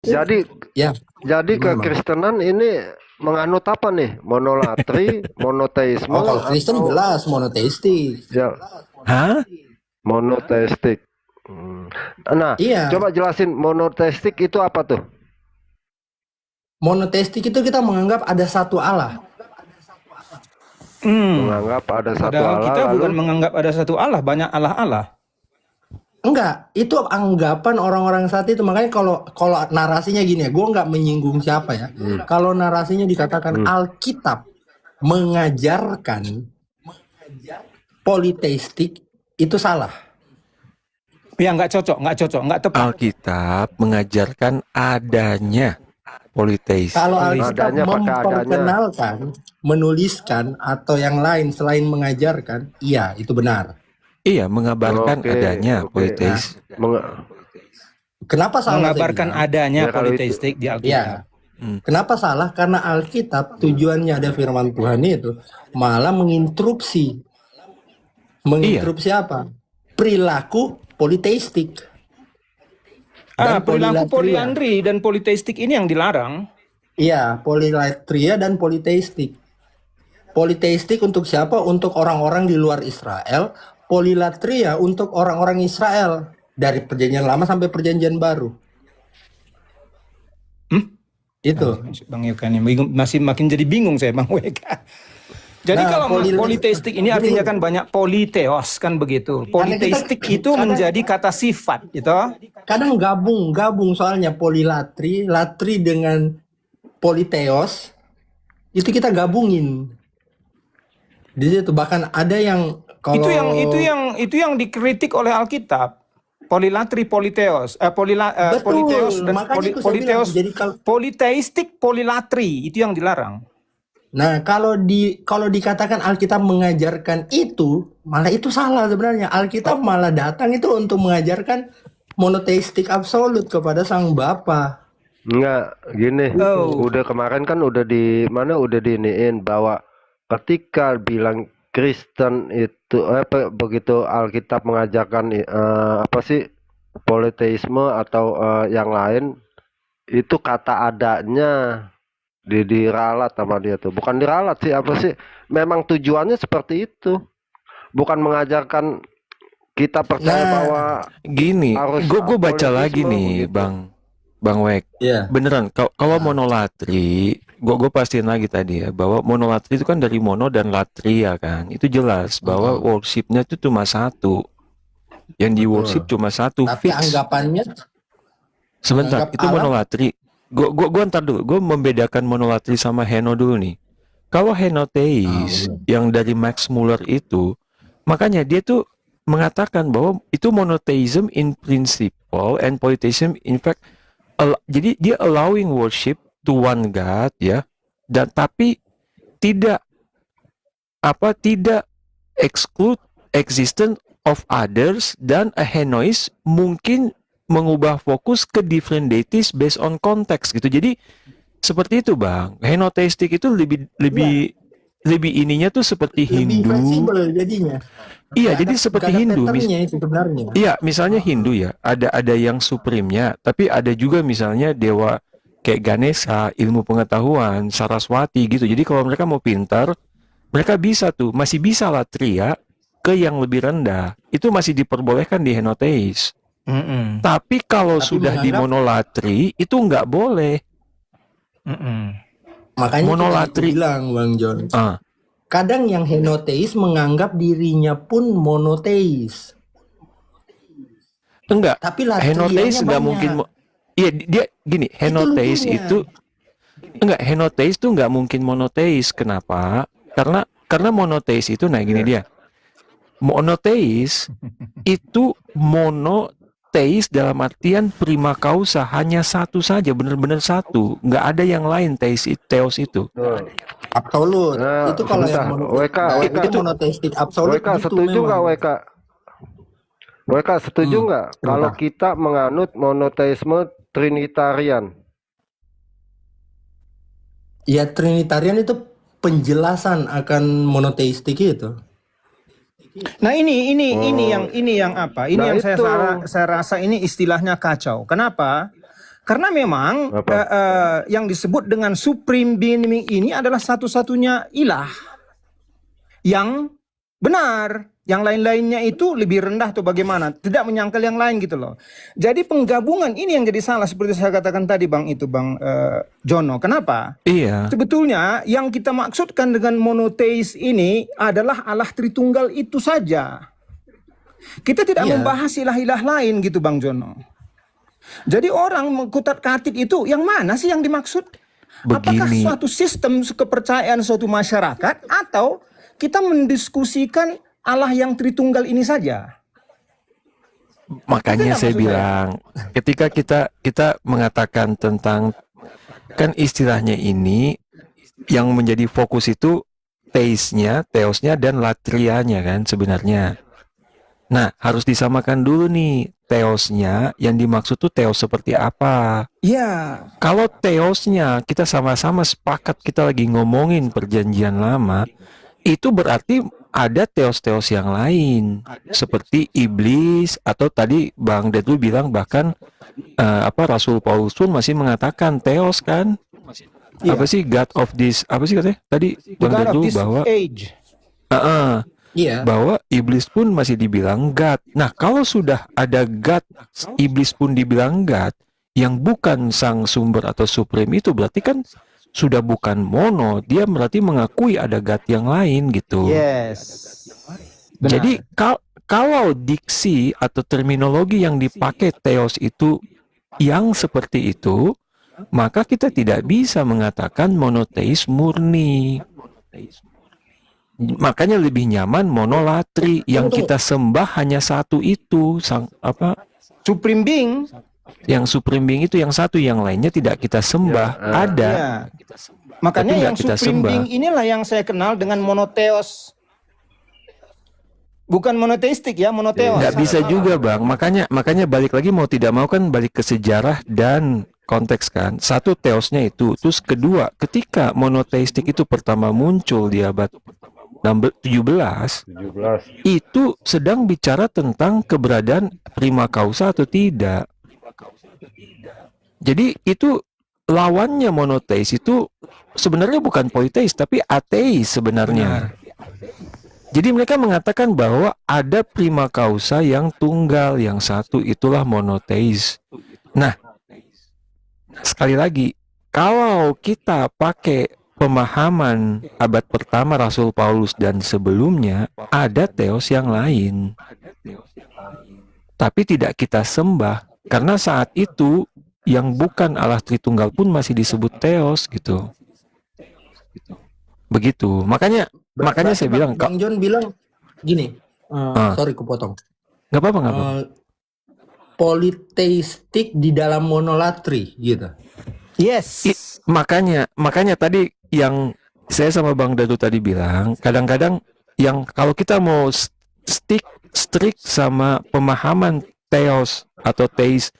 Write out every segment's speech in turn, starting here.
Jadi Ya, jadi gimana bang? kekristenan ini menganut apa nih? Monolatri, monoteisme Oh, kalau Kristen atau jelas monoteistik. ya Hah? monoteistik? Hmm. Nah, Iya, coba jelasin monoteistik itu apa tuh? monoteistik itu kita menganggap ada satu Allah. Menganggap ada satu Padahal Allah kita lalu bukan menganggap ada satu Allah, banyak Allah-Allah. Enggak, itu anggapan orang-orang saat itu. Makanya kalau kalau narasinya gini ya, gue nggak menyinggung siapa ya. Kalau narasinya dikatakan Alkitab mengajarkan politeistik, itu salah. Ya nggak cocok, nggak tepat. Alkitab mengajarkan adanya politeis. Kalau Alkitab adanya pakai adanya. memperkenalkan, menuliskan atau yang lain selain mengajarkan, iya itu benar. Iya, mengabarkan Oke, adanya oke. politeis. Kenapa salah? saya Mengabarkan bilang? adanya Ya, kalau itu. politeistik di Ya, Alkitab. kenapa salah? Karena Alkitab tujuannya ada firman Tuhan itu malah menginstruksi. Menginstruksi apa? Perilaku politeistik. Dan Perilaku polilatria. poliandri dan politeistik ini yang dilarang. Iya, polilatria dan politeistik. Politeistik untuk siapa? Untuk orang-orang di luar Israel. Polilatria untuk orang-orang Israel. Dari perjanjian lama sampai perjanjian baru. Itu. Bang Yoga ini masih makin jadi bingung saya, Bang Weka. Jadi Nah, kalau politeistik ini artinya kan banyak politeos kan begitu. Politeistik itu menjadi kata sifat gitu. Kadang gabung soalnya polilatri, latri dengan politeos. Itu kita gabungin. Di situ bahkan ada yang kalau Itu yang dikritik oleh Alkitab. Polilatri, politeos, Betul, politeos dan makanya itu saya politeos, bilang, jadi kalau politeistik, polilatri itu yang dilarang. nah kalau dikatakan Alkitab mengajarkan itu, malah itu salah sebenarnya. Alkitab malah datang itu untuk mengajarkan monoteistik absolut kepada Sang Bapa. Enggak, gini. Udah kemarin kan udah diiniin bahwa ketika bilang Kristen itu begitu Alkitab mengajarkan apa sih politeisme atau yang lain itu kata adanya diralat sama dia tuh. Bukan diralat sih apa sih? Memang tujuannya seperti itu. Bukan mengajarkan kita percaya bahwa Gini, harus gue baca lagi politisme nih, begitu. Bang Wek. Iya. Beneran, kalau monolatri, gue pastiin lagi tadi ya, bahwa monolatri itu kan dari mono dan latria kan. Itu jelas bahwa worshipnya itu cuma satu. Yang di worship cuma satu, Tapi fix. anggapannya Sebentar, anggap itu Allah. monolatri. Gue ntar dulu, gue membedakan monolatri sama heno dulu nih. Kalau henoteis yang dari Max Muller itu, makanya dia tuh mengatakan bahwa itu monotheism in principle and polytheism in fact. Jadi dia allowing worship to one God ya, dan tapi tidak exclude existence of others, dan a henois mungkin mengubah fokus ke different deities based on context gitu. Jadi seperti itu Bang. Henoteistik itu lebih ininya tuh seperti Lebih Hindu. fleksibel jadinya. Iya, jadi seperti Gak ada Hindu. patternnya itu sebenarnya. Iya, misalnya Hindu ya, ada yang supremnya, tapi ada juga misalnya dewa kayak Ganesha, ilmu pengetahuan, Saraswati gitu. Jadi kalau mereka mau pintar, mereka bisa tuh, masih bisa latria ke yang lebih rendah. Itu masih diperbolehkan di henoteis. Tapi kalau sudah di monolatri, itu nggak boleh. Makanya Monolatri. kita bilang Bang John. Ah, Kadang yang henoteis menganggap dirinya pun monoteis. enggak. Tapi latrianya Henoteis nggak banyak. mungkin. Iya, dia gini. Henoteis lucunya. itu enggak. Henoteis tuh nggak mungkin monoteis. Kenapa? Karena monoteis itu, nah gini dia. Monoteis itu monoteis dalam artian prima causa, hanya satu saja, benar-benar satu, nggak ada yang lain teos itu. Absolut. Nah, Itu kalau sebentar. yang WK, itu monoteistik absolut. WK setuju nggak WK? WK setuju nggak kalau kita menganut monoteisme trinitarian? Ya trinitarian itu penjelasan akan monoteistik itu. Nah ini yang apa? Ini Nah, yang itu. saya rasa ini istilahnya kacau. Kenapa? Karena memang Apa? yang disebut dengan supreme being ini adalah satu-satunya ilah yang benar. Yang lain-lainnya itu lebih rendah atau bagaimana, tidak menyangkal yang lain gitu loh. Jadi penggabungan ini yang jadi salah seperti saya katakan tadi Bang Jono. Kenapa? Iya. Sebetulnya yang kita maksudkan dengan monoteis ini adalah Allah Tritunggal itu saja. Kita tidak Iya. membahas ilah-ilah lain gitu Bang Jono. Jadi orang mengkutat-katit itu yang mana sih yang dimaksud? Apakah Begini. suatu sistem kepercayaan suatu masyarakat atau kita mendiskusikan Allah yang Tritunggal ini saja? Makanya Itu saya maksud bilang, ketika kita mengatakan tentang, kan istilahnya ini yang menjadi fokus itu teosnya dan latrianya kan sebenarnya. Nah, harus disamakan dulu nih teosnya, yang dimaksud tuh teos seperti apa. Ya, Kalau teosnya kita sama-sama sepakat kita lagi ngomongin perjanjian lama, itu berarti ada teos-teos yang lain seperti iblis, atau tadi Bang Dedlu bilang bahkan Rasul Paulus pun masih mengatakan teos kan. Iya. Apa sih God of this, apa sih katanya tadi the Bang God of Dedlu this bahwa age. Iya. bahwa iblis pun masih dibilang God. Nah, kalau sudah ada God, iblis pun dibilang God, yang bukan sang sumber atau supreme, itu berarti kan sudah bukan mono, dia berarti mengakui ada God yang lain gitu. Yes. Benar. Jadi kalau diksi atau terminologi yang dipakai teos itu yang seperti itu, maka kita tidak bisa mengatakan monoteis murni. Makanya lebih nyaman monolatri, yang kita sembah hanya satu itu, Supreme Being. yang supreme being itu yang satu, yang lainnya tidak kita sembah. Ada. Ya. Makanya Tapi nggak yang kita Supreme sembah. Being inilah yang saya kenal dengan monoteos. Bukan monoteistik ya, monoteos. Nggak bisa juga Bang, makanya balik lagi mau tidak mau kan balik ke sejarah dan konteks kan. Satu, teosnya itu, terus kedua, ketika monoteistik itu pertama muncul di abad 17, 17. itu sedang bicara tentang keberadaan prima causa atau tidak. Jadi itu lawannya monoteis itu sebenarnya bukan politeis tapi ateis sebenarnya. Jadi mereka mengatakan bahwa ada prima causa yang tunggal, yang satu, itulah monoteis. Nah, sekali lagi, kalau kita pakai pemahaman abad pertama Rasul Paulus dan sebelumnya, ada teos yang lain. Tapi tidak kita sembah, karena saat itu yang bukan Allah Tritunggal pun masih disebut teos gitu. Begitu. Makanya saya bilang, Bang John bilang gini, sorry kupotong. nggak apa-apa. Politeistik di dalam monolatri gitu. Yes. Makanya tadi yang saya sama Bang Dadu tadi bilang, kadang-kadang yang kalau kita mau strict sama pemahaman teos atau teis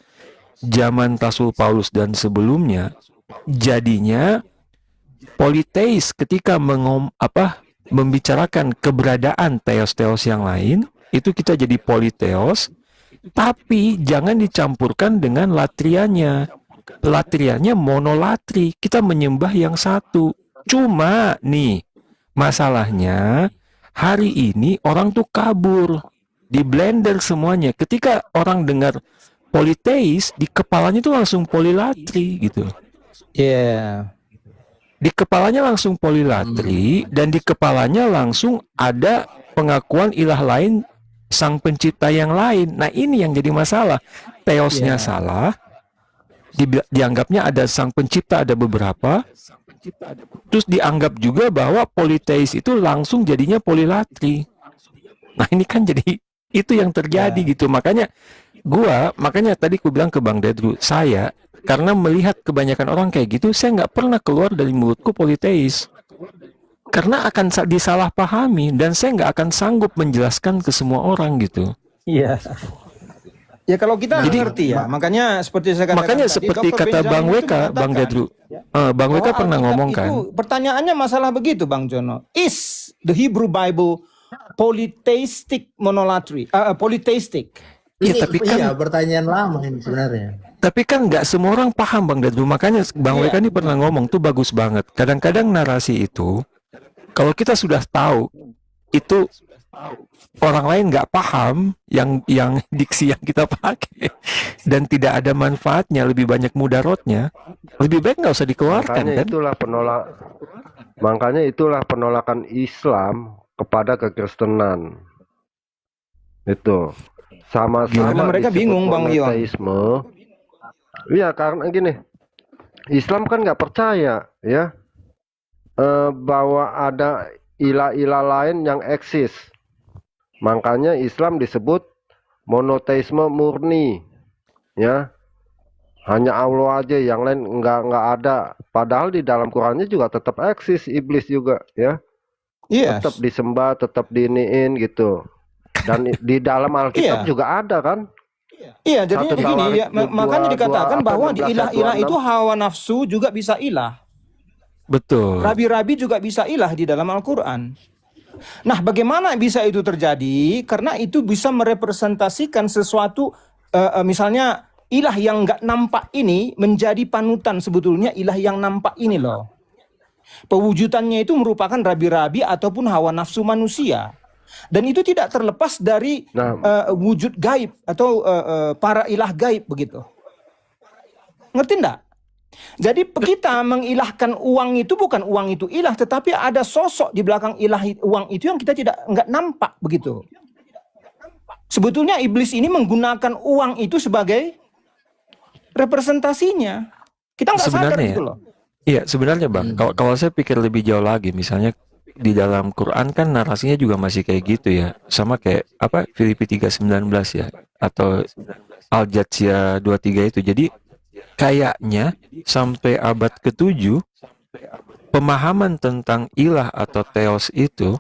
zaman Rasul Paulus dan sebelumnya, jadinya politeis ketika membicarakan keberadaan teos-teos yang lain, itu kita jadi politeos, tapi jangan dicampurkan dengan latrianya. Latrianya monolatri, kita menyembah yang satu. Cuma nih, masalahnya hari ini orang tuh kabur, di blender semuanya. Ketika orang dengar politeis, di kepalanya tuh langsung polilatri gitu. Yeah. Di kepalanya langsung polilatri, dan di kepalanya langsung ada pengakuan ilah lain, sang pencipta yang lain. Nah, ini yang jadi masalah. Teosnya salah, dianggapnya ada sang pencipta, ada beberapa, terus dianggap juga bahwa politeis itu langsung jadinya polilatri. Nah, ini kan jadi itu yang terjadi gitu. Makanya tadi aku bilang ke Bang Dedru, saya karena melihat kebanyakan orang kayak gitu, saya nggak pernah keluar dari mulutku politeis, karena akan disalahpahami dan saya nggak akan sanggup menjelaskan ke semua orang gitu. Iya. Ya kalau kita ngerti ya, makanya seperti saya katakan Makanya tadi, seperti Dr. kata Benjamin Bang itu WK, Bang mengatakan Dedru, Bang WK bahwa pernah Alkitab ngomong itu, kan, pertanyaannya masalah begitu Bang Jono. Is the Hebrew Bible polytheistic monolatry? Polytheistic. Ya, tapi kan pertanyaan lama ini sebenarnya. Tapi kan nggak semua orang paham Bang Dadru. Makanya Bang Iya. Weka ini pernah ngomong tuh bagus banget. Kadang-kadang narasi itu, kalau kita sudah tahu itu orang lain nggak paham yang diksi yang kita pakai dan tidak ada manfaatnya, lebih banyak mudaratnya, lebih baik nggak usah dikeluarkan Makanya kan? itulah penolakan Islam kepada kekristenan. Itu Karena sama-sama mereka disebut bingung, Bang Ion. monoteisme. Iya, karena gini, Islam kan nggak percaya ya bahwa ada ilah-ilah lain yang eksis. Makanya Islam disebut monoteisme murni, ya. Hanya Allah aja, yang lain nggak ada. Padahal di dalam Qurannya juga tetap eksis iblis juga, ya. Iya. Tetap disembah, tetap diiniin gitu. Dan di dalam Alkitab Iya. juga ada kan? Iya, jadinya Satu begini Tawarik ya, makanya dikatakan bahwa di 16 ilah-ilah 26. itu hawa nafsu juga bisa ilah. Betul. Rabi-rabi juga bisa ilah di dalam Al-Quran. Nah, bagaimana bisa itu terjadi? Karena itu bisa merepresentasikan sesuatu, misalnya ilah yang nggak nampak ini menjadi panutan sebetulnya ilah yang nampak ini loh. Pewujudannya itu merupakan rabi-rabi ataupun hawa nafsu manusia. Dan itu tidak terlepas dari Nah, wujud gaib atau para ilah gaib begitu. Ngerti enggak? Jadi kita mengilahkan uang itu bukan uang itu ilah, tetapi ada sosok di belakang ilah uang itu yang kita nggak nampak begitu. Sebetulnya iblis ini menggunakan uang itu sebagai representasinya. Kita nggak sadar Sebenarnya gitu ya. loh. Iya, sebenarnya Bang, kalau saya pikir lebih jauh lagi, misalnya di dalam Quran kan narasinya juga masih kayak gitu ya. Sama kayak apa Filipi 3:19 ya atau Al-Jatsiyah 23 itu. Jadi kayaknya sampai abad ke-7 pemahaman tentang ilah atau theos itu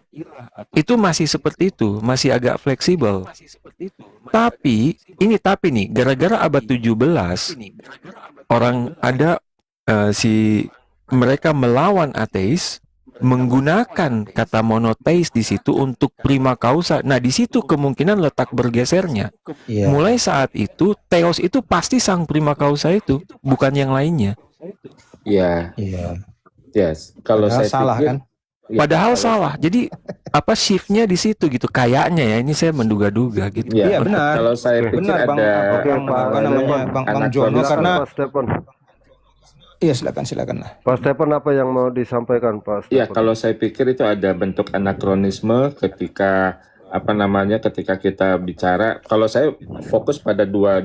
masih seperti itu, masih agak fleksibel. Tapi nih gara-gara abad 17 orang ada mereka melawan ateis menggunakan kata monoteis di situ untuk prima causa. Nah, di situ kemungkinan letak bergesernya. Mulai saat itu theos itu pasti sang prima causa itu, bukan yang lainnya. Iya, yes. Kalau Padahal saya salah pikir, kan? ya, Padahal kalau- salah. Jadi apa shiftnya di situ gitu? Kayaknya ya, ini saya menduga-duga gitu. Iya, Iya, benar. Kalau saya pikir Benar, Bang. ada Oke, Apa namanya, Bang Jono, anakronisme. karena Pak Stephen. iya silakan lah. Pak Stephen, apa yang mau disampaikan Pak Ya, Stephen? kalau saya pikir itu ada bentuk anakronisme ketika ketika kita bicara. Kalau saya fokus pada dua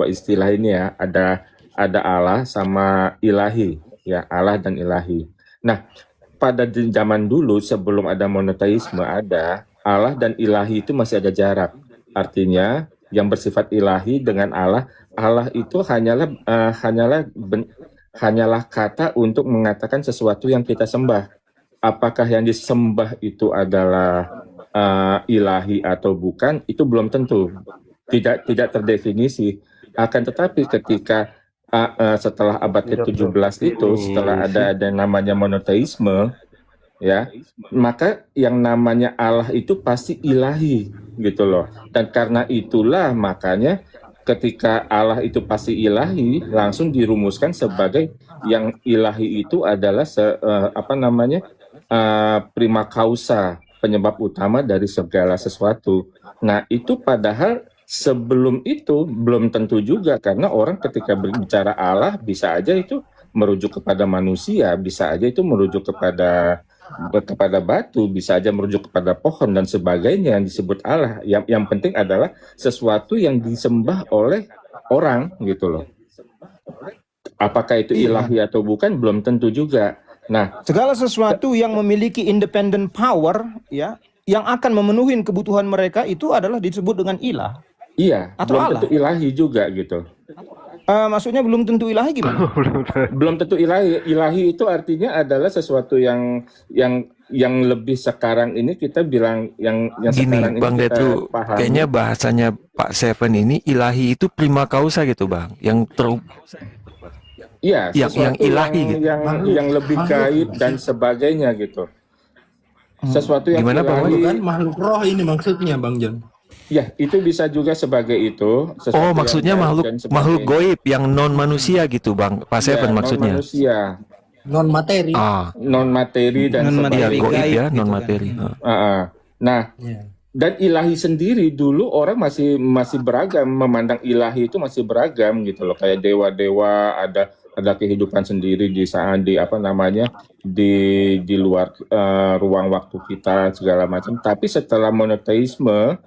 istilah ini ya, ada Allah sama ilahi, ya, Allah dan ilahi. Nah, pada zaman dulu sebelum ada monoteisme ada Allah dan ilahi itu masih ada jarak. Artinya yang bersifat ilahi dengan Allah itu hanyalah kata untuk mengatakan sesuatu yang kita sembah. Apakah yang disembah itu adalah ilahi atau bukan, itu belum tentu. Tidak terdefinisi. Akan tetapi ketika setelah abad ke-17 itu, setelah ada namanya monoteisme, ya, maka yang namanya Allah itu pasti ilahi, gitu loh. Dan karena itulah makanya ketika Allah itu pasti ilahi, langsung dirumuskan sebagai yang ilahi itu adalah prima causa, penyebab utama dari segala sesuatu. Nah, itu padahal sebelum itu belum tentu juga, karena orang ketika berbicara Allah bisa aja itu merujuk kepada manusia, bisa aja itu merujuk kepada batu, bisa aja merujuk kepada pohon dan sebagainya yang disebut Allah. Yang penting adalah sesuatu yang disembah oleh orang, gitu loh. Apakah itu ilahi atau bukan belum tentu juga. Nah, Segala sesuatu yang memiliki independent power, ya, yang akan memenuhi kebutuhan mereka itu adalah disebut dengan ilah. iya, Atau belum Allah. tentu ilahi juga gitu. Maksudnya belum tentu ilahi gimana? Belum tentu ilahi. Ilahi itu artinya adalah sesuatu yang lebih sekarang ini kita bilang yang Gini, sekarang ini Bang kita Detru, pahami. kayaknya bahasanya Pak Seven ini ilahi itu prima causa gitu, Bang. Iya, yang sesuatu ilahi gitu. yang lebih gaib dan sebagainya gitu. Sesuatu yang Gimana, Bang? ilahi. Kan makhluk roh ini maksudnya Bang John. Ya, itu bisa juga sebagai itu, Oh, sesuatu yang maksudnya gaib makhluk dan makhluk sebagainya. goib yang non manusia gitu, Bang. Pak Ya, Seven non maksudnya. manusia, Non materi. Ah, non materi dan Non iya materi sebagainya. goib gaib ya, non gitu kan. materi. Ah, ah. Nah, Ya. dan ilahi sendiri dulu orang masih beragam, memandang ilahi itu masih beragam gitu loh, kayak dewa-dewa, ada kehidupan sendiri di saat di apa namanya, di luar ruang waktu kita segala macam. Tapi setelah monoteisme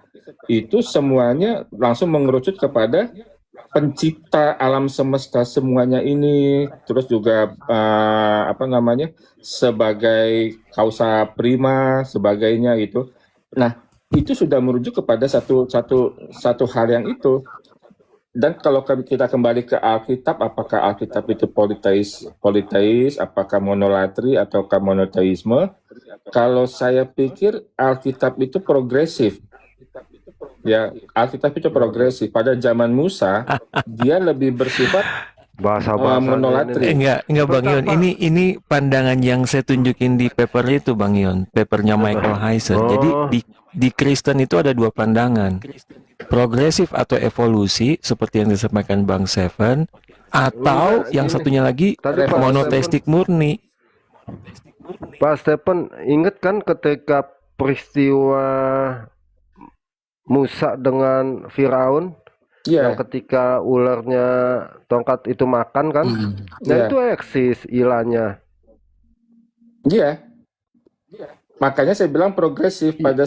itu semuanya langsung mengerucut kepada pencipta alam semesta semuanya ini, terus juga apa namanya, sebagai kausa prima sebagainya itu. Nah, itu sudah merujuk kepada satu hal yang itu. Dan kalau kita kembali ke Alkitab, apakah Alkitab itu politeis, apakah monolatri ataukah monoteisme? Kalau saya pikir Alkitab itu progresif. Ya, Alkitab itu progresif. Pada zaman Musa, dia lebih bersifat Bahasa-bahasanya ini monolatri. Enggak Bang Ion. Ini pandangan yang saya tunjukin di paper itu Bang Ion, papernya Michael Heiser. Jadi Oh, di Kristen itu ada dua pandangan. Progresif atau evolusi seperti yang disampaikan Bang Seven, atau enggak, yang gini. satunya lagi Tadi Pak monoteistik murni. Pak Stephen inget kan ketika peristiwa Musa dengan Firaun yang Iya, ketika ularnya tongkat itu makan kan? Nah iya, itu eksis ilahnya. iya. Makanya saya bilang progresif pada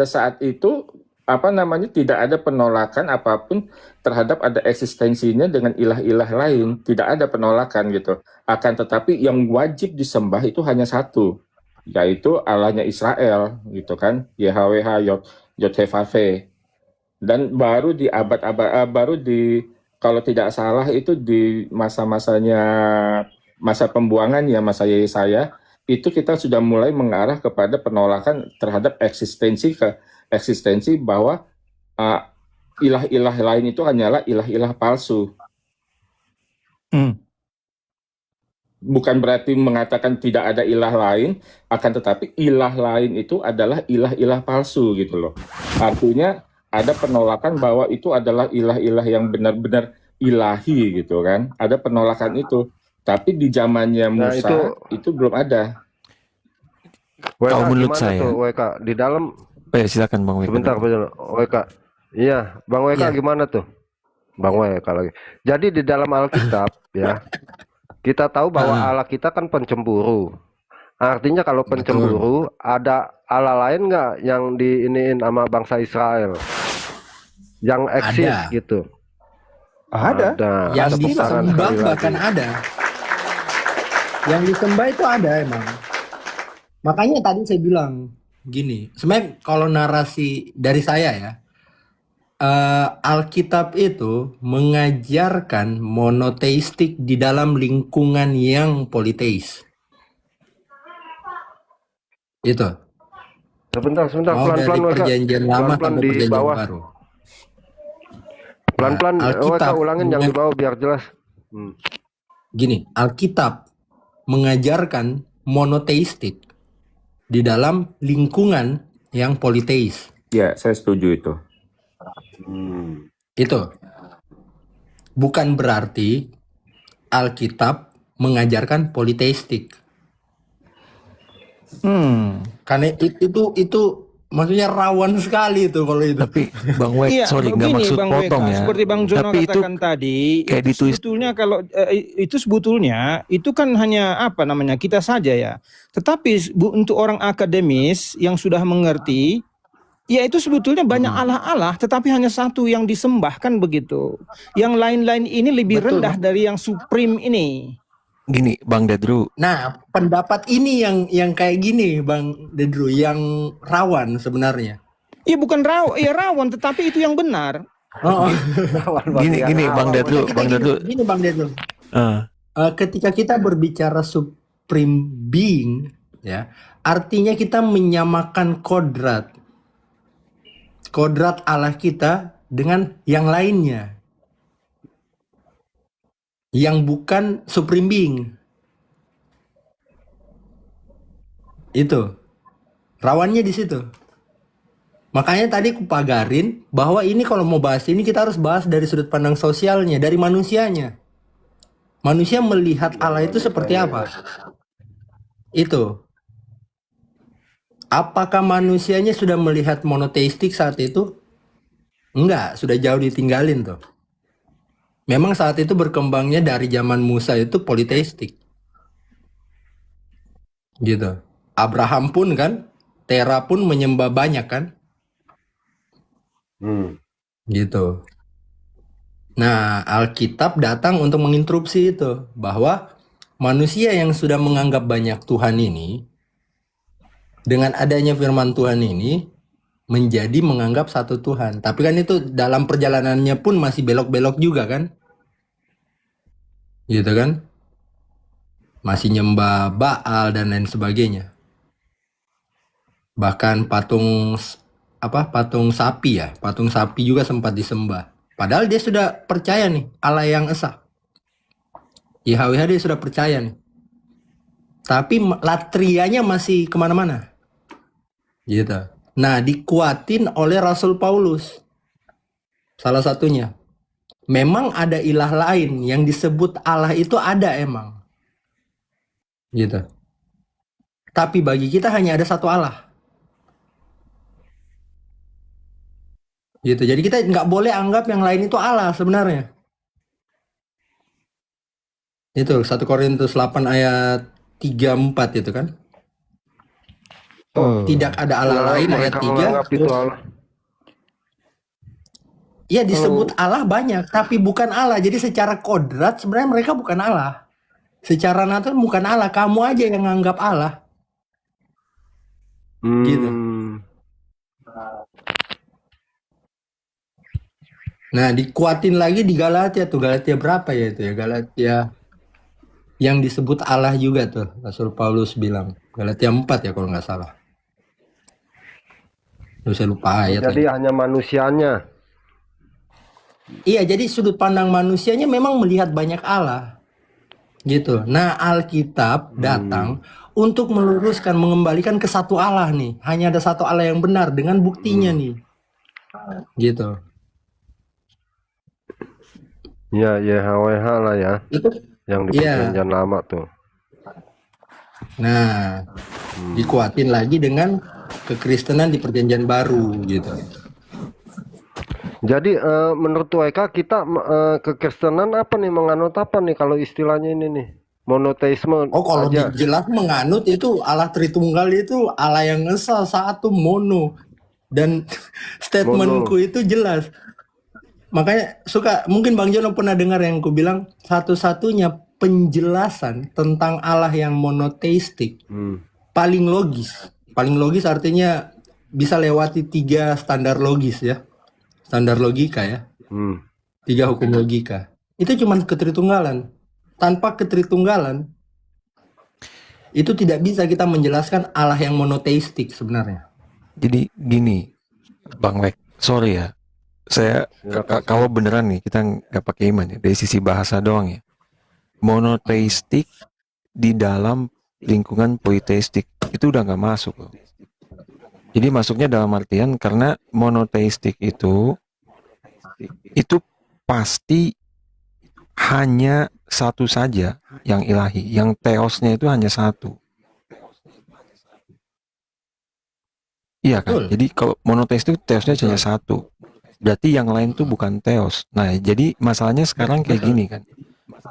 saat itu apa namanya, tidak ada penolakan apapun terhadap ada eksistensinya dengan ilah-ilah lain, tidak ada penolakan gitu. Akan tetapi yang wajib disembah itu hanya satu, yaitu Allahnya Israel gitu kan, YHWH Yod-Heh-Vav. Dan baru di abad-abad baru di, kalau tidak salah itu di masa pembuangan ya, masa Yesaya, itu kita sudah mulai mengarah kepada penolakan terhadap eksistensi bahwa uh, ilah-ilah lain itu hanyalah ilah-ilah palsu. Hmm. Bukan berarti mengatakan tidak ada ilah lain, akan tetapi ilah lain itu adalah ilah-ilah palsu gitu loh. Artinya ada penolakan bahwa itu adalah ilah-ilah yang benar-benar ilahi gitu kan. Ada penolakan itu. Tapi di zamannya Nah Musa itu belum ada. WK Kalau menurut gimana saya, tuh WK di dalam? oh ya silakan Bang Weka Sebentar dulu. WK. Iya, Bang WK Iya. gimana tuh? Bang WK lagi. Jadi di dalam Alkitab ya kita tahu bahwa Ah, Allah kita kan pencemburu. Artinya kalau betul. pencemburu ada Allah lain nggak yang diiniin sama bangsa Israel yang eksis Ada. gitu? Ada. Ada. Yang Tepuk tangan disembah sekali lagi. bahkan ada. Yang disembah itu ada emang. Makanya tadi saya bilang gini, sebenarnya kalau narasi dari saya ya, Alkitab itu mengajarkan monoteistik di dalam lingkungan yang politeis. Itu. Sebentar, Mau dari pelan-pelan WK. perjanjian lama Pelan-pelan sampai di perjanjian bawah. baru. Pelan-pelan WK Alkitab ulangin yang di bawah biar jelas. gini, Alkitab mengajarkan monoteistik di dalam lingkungan yang politeis. Ya, saya setuju itu. Itu bukan berarti Alkitab mengajarkan politeistik. Karena itu maksudnya rawan sekali itu kalau itu. Tapi Bang Wek, Iya, sorry nggak begini maksud Bang potong Weka, ya. seperti Bang Jono Tapi itu katakan tadi, kayak itu ditulis. sebetulnya kalau itu sebetulnya itu kan hanya apa namanya, kita saja ya. Tetapi untuk orang akademis yang sudah mengerti, ya itu sebetulnya banyak Allah-Allah, tetapi hanya satu yang disembah kan begitu. Yang lain-lain ini lebih Betul. rendah dari yang supreme ini. Gini Bang Dedru, Nah, pendapat ini yang kayak gini Bang Dedru, yang rawan sebenarnya. Iya bukan rawan, tetapi itu yang benar. Oh, gini Bang Dedru, kita Bang Dedru. gini Bang Dedru. Ah, Ketika kita berbicara supreme being, ya, artinya kita menyamakan kodrat Allah kita dengan yang lainnya, yang bukan supreme being. Itu rawannya di situ. Makanya tadi aku pagarin bahwa ini kalau mau bahas ini kita harus bahas dari sudut pandang sosialnya, dari manusianya. Manusia melihat Allah itu seperti apa? Itu. Apakah manusianya sudah melihat monoteistik saat itu? Enggak, sudah jauh ditinggalin tuh. Memang saat itu berkembangnya dari zaman Musa itu politeistik. Gitu. Abraham pun kan, Tera pun menyembah banyak kan? Gitu. Nah, Alkitab datang untuk menginterupsi itu, bahwa manusia yang sudah menganggap banyak Tuhan ini, dengan adanya firman Tuhan ini, menjadi menganggap satu Tuhan. Tapi kan itu dalam perjalanannya pun masih belok-belok juga kan? Gitu kan? Masih nyembah Baal dan lain sebagainya. Bahkan patung sapi ya, patung sapi juga sempat disembah. Padahal dia sudah percaya nih Allah yang esa. YHWH dia sudah percaya nih. Tapi latrianya masih kemana-mana. Gitu. Nah, dikuatin oleh Rasul Paulus. Salah satunya. Memang ada ilah lain yang disebut Allah itu ada emang. Gitu. Tapi bagi kita hanya ada satu Allah. Gitu. Jadi kita nggak boleh anggap yang lain itu Allah sebenarnya. Itu 1 Korintus 8 ayat 3-4 itu kan. Tidak ada Allah lain ayat 3. Itu Allah. Iya disebut Allah banyak, tapi bukan Allah. Jadi secara kodrat sebenarnya mereka bukan Allah. Secara natural bukan Allah. Kamu aja yang nganggap Allah. Gitu. Nah, dikuatin lagi di Galatia tuh. Galatia berapa ya itu ya? Galatia yang disebut Allah juga tuh. Rasul Paulus bilang. Galatia 4 ya kalau nggak salah. Terus saya lupa ayat. Jadi hanya manusianya. Iya, jadi sudut pandang manusianya memang melihat banyak Allah. Gitu. Nah, Alkitab datang untuk meluruskan, mengembalikan ke satu Allah nih. Hanya ada satu Allah yang benar dengan buktinya nih. Gitu. Ya, YHWH lah ya. Itu Yang di perjanjian lama tuh. nah, dikuatin lagi dengan kekristenan di perjanjian baru gitu. Jadi menurut WK kita kekristenan apa nih, menganut apa nih kalau istilahnya ini nih? Monoteisme Oh, kalau aja. jelas menganut itu Allah Tritunggal itu Allah yang esa, satu, mono. Dan statementku itu jelas. Makanya mungkin Bang Jono pernah dengar yang aku bilang satu-satunya penjelasan tentang Allah yang monoteistik paling logis. Paling logis artinya bisa lewati 3 standar logis ya. Standar logika ya. 3 hukum logika. Itu cuma ketritunggalan. Tanpa ketritunggalan itu tidak bisa kita menjelaskan Allah yang monoteistik sebenarnya. Jadi gini, Bang Wek, sorry ya. Saya kalau beneran nih kita nggak pakai iman ya, dari sisi bahasa doang ya. Monoteistik di dalam lingkungan politeistik itu udah nggak masuk loh. Jadi masuknya dalam artian karena monoteistik itu pasti hanya satu saja yang ilahi, yang teosnya itu hanya satu. Iya kan? Betul. Jadi kalau monoteistik teosnya hanya satu. Berarti yang lain tuh bukan teos. Nah, jadi masalahnya sekarang kayak gini kan.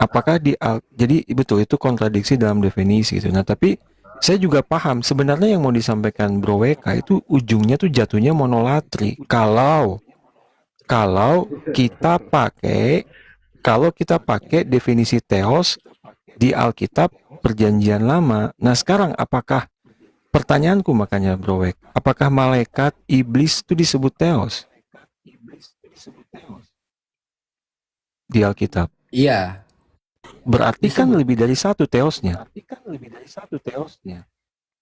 Apakah jadi betul itu kontradiksi dalam definisi itu. Nah, tapi saya juga paham sebenarnya yang mau disampaikan Bro WK itu ujungnya tuh jatuhnya monolatri. Kalau kita pakai definisi teos di Alkitab Perjanjian Lama. Nah, sekarang apakah pertanyaanku makanya Bro WK, apakah malaikat iblis itu disebut teos di Alkitab? Iya. Berarti kan lebih dari satu teosnya.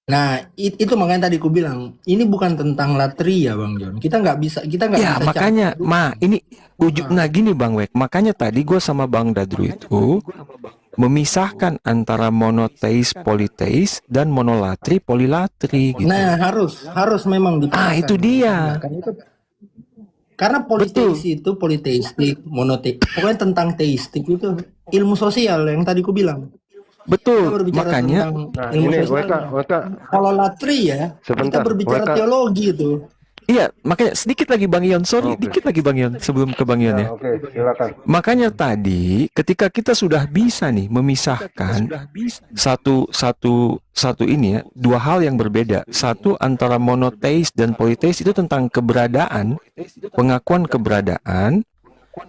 Nah, itu makanya tadi aku bilang, ini bukan tentang latria, Bang John. Kita nggak bisa Ya makanya, ini ujung. Nah gini Bang Wek, makanya tadi gue sama Bang Dadru itu memisahkan antara monoteis politeis dan monolatri polilatri gitu. Nah, harus memang dipisahkan. Itu dia. Karena politeis itu politeistik, monoteis, pokoknya tentang teistik itu ilmu sosial yang tadi ku bilang. Betul, Kita berbicara makanya tentang ilmu ini sosial. Weka, Kalau latri ya, Sebentar, kita berbicara Weka. teologi itu. iya, makanya sedikit lagi Bang Ion, sorry, Oke. dikit lagi Bang Ion sebelum ke Bang Ion ya. Oke, silakan. Makanya tadi ketika kita sudah bisa nih memisahkan satu ini ya, dua hal yang berbeda. Satu antara monoteis dan politeis itu tentang keberadaan, pengakuan keberadaan,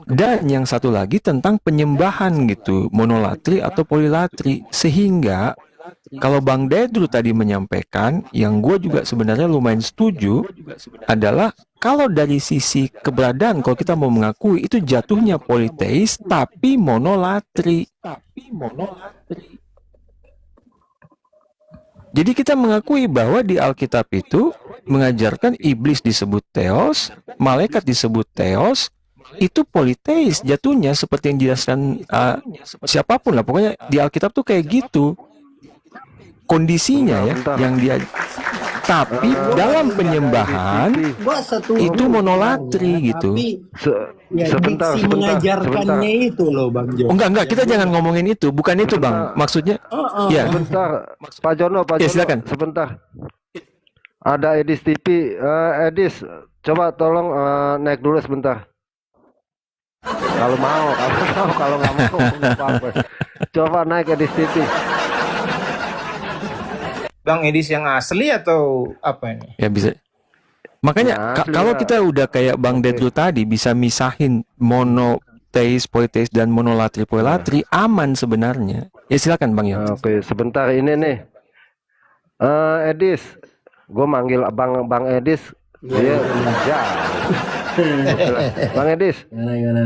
dan yang satu lagi tentang penyembahan gitu, monolatri atau polilatri. Sehingga kalau Bang Dedru tadi menyampaikan, yang gue juga sebenarnya lumayan setuju adalah kalau dari sisi keberadaan, kalau kita mau mengakui itu jatuhnya politeis tapi monolatri. Jadi kita mengakui bahwa di Alkitab itu mengajarkan iblis disebut theos, malaikat disebut theos, itu politeis jatuhnya seperti yang dijelaskan siapapun lah. Pokoknya di Alkitab tuh kayak gitu kondisinya ya, Bentar. yang dia. Tapi dalam penyembahan Gua satu itu monolatri gitu. ya, Sebentar, diksi sebentar. mengajarkannya itu loh Bang Jo. Oh enggak, kita jangan ngomongin itu, bukan itu Bang. Maksudnya, ya. Sebentar, Pak Jono, Ya, silakan. sebentar. Ada Edis TV, Edis, coba tolong naik dulu sebentar. Kalau mau, kalau nggak mau, nggak apa-apa. Coba naik Edis TV. Bang Edis yang asli atau apa ini? Ya bisa. Makanya Ya, kalau sudah. kita udah kayak Bang Dedru tadi bisa misahin monoteis, politeis dan monolatri polilatri, aman sebenarnya. Ya silakan Bang Yon. Oke, sebentar ini nih. Edis, gue manggil Bang Edis. Dia ya. Bang Edis,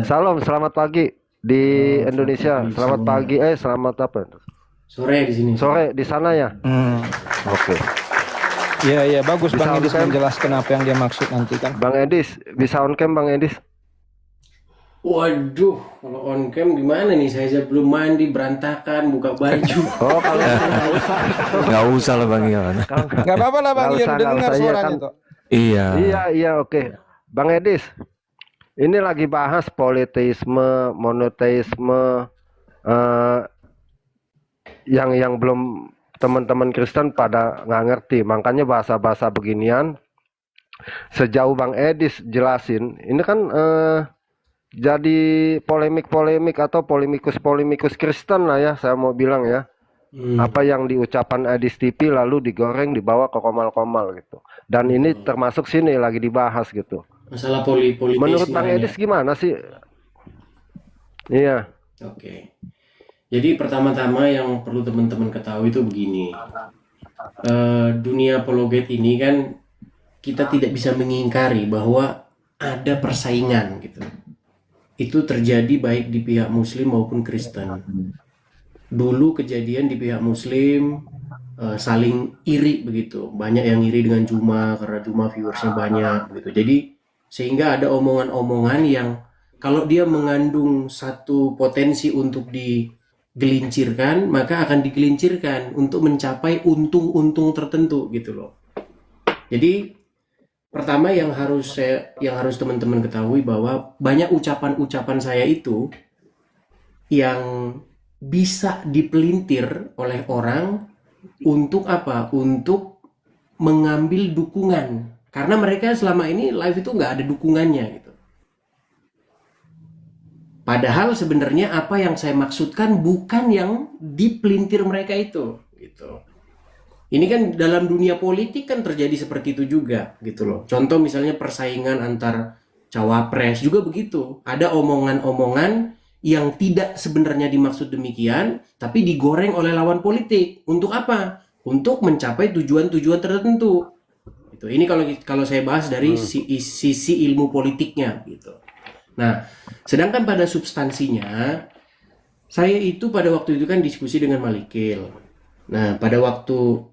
salam, selamat pagi di Indonesia. Selamat pagi, selamat apa? Sore di sini. Sore di sana ya. Oke. Iya, bagus Bisa Bang Edis on cam? menjelaskan apa yang dia maksud nanti kan. Bang Edis, bisa on cam Bang Edis? Waduh, kalau on cam gimana nih? Saya aja belum mandi, berantakan, buka baju. Oh, kalau nggak usah. Nggak usah lah Bang Yon. Nggak apa-apa lah Bang Nggak Yon, usah, dengar nggak usah, iya suaranya kan. tuh. Iya. Iya, oke. Bang Edis, ini lagi bahas politeisme, monoteisme, yang belum teman-teman Kristen pada nggak ngerti. Makanya bahasa-bahasa beginian, sejauh Bang Edis jelasin, ini kan jadi polemik-polemik atau polemikus-polemikus Kristen lah ya, saya mau bilang ya. Apa yang diucapan Edis TV lalu digoreng dibawa ke komal-komal gitu. Dan ini termasuk sini lagi dibahas gitu. Masalah politisme. Menurut Bang Edis gimana sih? Iya. Oke. Jadi pertama-tama yang perlu teman-teman ketahui itu begini. Dunia apologet ini kan kita tidak bisa mengingkari bahwa ada persaingan gitu. Itu terjadi baik di pihak Muslim maupun Kristen. Dulu kejadian di pihak Muslim saling iri begitu, banyak yang iri dengan Juma karena Juma viewersnya banyak begitu. Jadi sehingga ada omongan-omongan yang kalau dia mengandung satu potensi untuk digelincirkan, maka akan digelincirkan untuk mencapai untung-untung tertentu gitu loh. Jadi pertama yang harus teman-teman ketahui bahwa banyak ucapan-ucapan saya itu yang bisa dipelintir oleh orang untuk apa? Untuk mengambil dukungan. Karena mereka selama ini live itu nggak ada dukungannya gitu. Padahal sebenarnya apa yang saya maksudkan bukan yang dipelintir mereka itu gitu. Ini kan dalam dunia politik kan terjadi seperti itu juga gitu loh. Contoh misalnya persaingan antar cawapres juga begitu. Ada omongan-omongan yang tidak sebenarnya dimaksud demikian, tapi digoreng oleh lawan politik. Untuk apa? Untuk mencapai tujuan-tujuan tertentu. Gitu. Ini kalau saya bahas dari sisi ilmu politiknya gitu. Nah, sedangkan pada substansinya, saya itu pada waktu itu kan diskusi dengan Malikil. Nah, pada waktu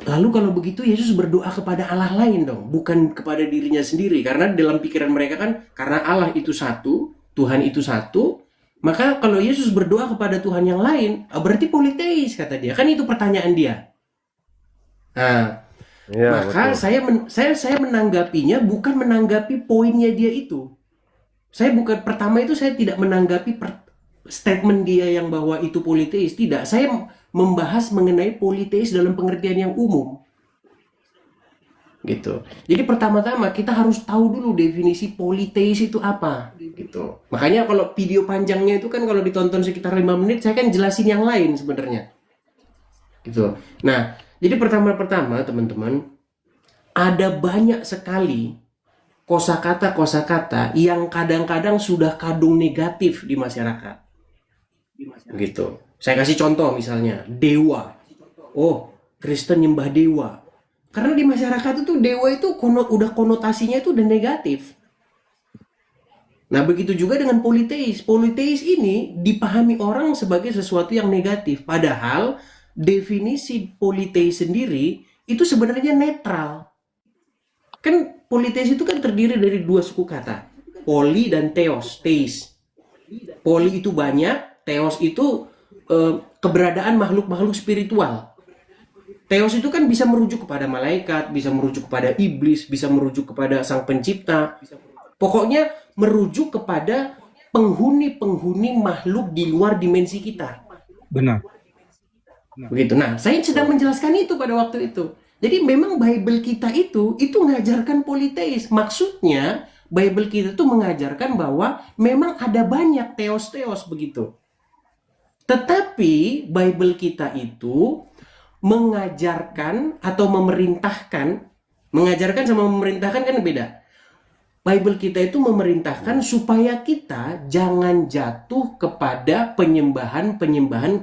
lalu kalau begitu Yesus berdoa kepada Allah lain dong, bukan kepada dirinya sendiri. Karena dalam pikiran mereka kan karena Allah itu satu, Tuhan itu satu, Maka kalau Yesus berdoa kepada Tuhan yang lain, berarti politeis kata dia. Kan itu pertanyaan dia. Nah, Ya, maka betul. saya menanggapinya bukan menanggapi poinnya dia itu. Pertama itu saya tidak menanggapi statement dia yang bahwa itu politeis. Tidak, saya membahas mengenai politeis dalam pengertian yang umum. Gitu. Jadi pertama-tama kita harus tahu dulu definisi politeis itu apa, gitu. Makanya kalau video panjangnya itu kan kalau ditonton sekitar 5 menit, saya kan jelasin yang lain sebenarnya. Gitu. Nah, jadi pertama-tama teman-teman, ada banyak sekali kosakata yang kadang-kadang sudah kadung negatif di masyarakat. Gitu. Saya kasih contoh misalnya, dewa. Oh, Kristen nyembah dewa. Karena di masyarakat itu dewa itu udah konotasinya itu udah negatif. Nah, begitu juga dengan politeis. Politeis ini dipahami orang sebagai sesuatu yang negatif. Padahal definisi politeis sendiri itu sebenarnya netral. Kan politeis itu kan terdiri dari dua suku kata. Poli dan theos, teis. Poli itu banyak, theos itu keberadaan makhluk-makhluk spiritual. Theos itu kan bisa merujuk kepada malaikat, bisa merujuk kepada iblis, bisa merujuk kepada sang pencipta. Pokoknya merujuk kepada penghuni-penghuni makhluk di luar dimensi kita. Benar. Begitu. Nah, saya sedang menjelaskan itu pada waktu itu. Jadi memang Bible kita itu mengajarkan politeis. Maksudnya Bible kita itu mengajarkan bahwa memang ada banyak theos-theos begitu. Tetapi Bible kita itu mengajarkan atau memerintahkan, mengajarkan sama memerintahkan kan beda. Bible kita itu memerintahkan supaya kita jangan jatuh kepada penyembahan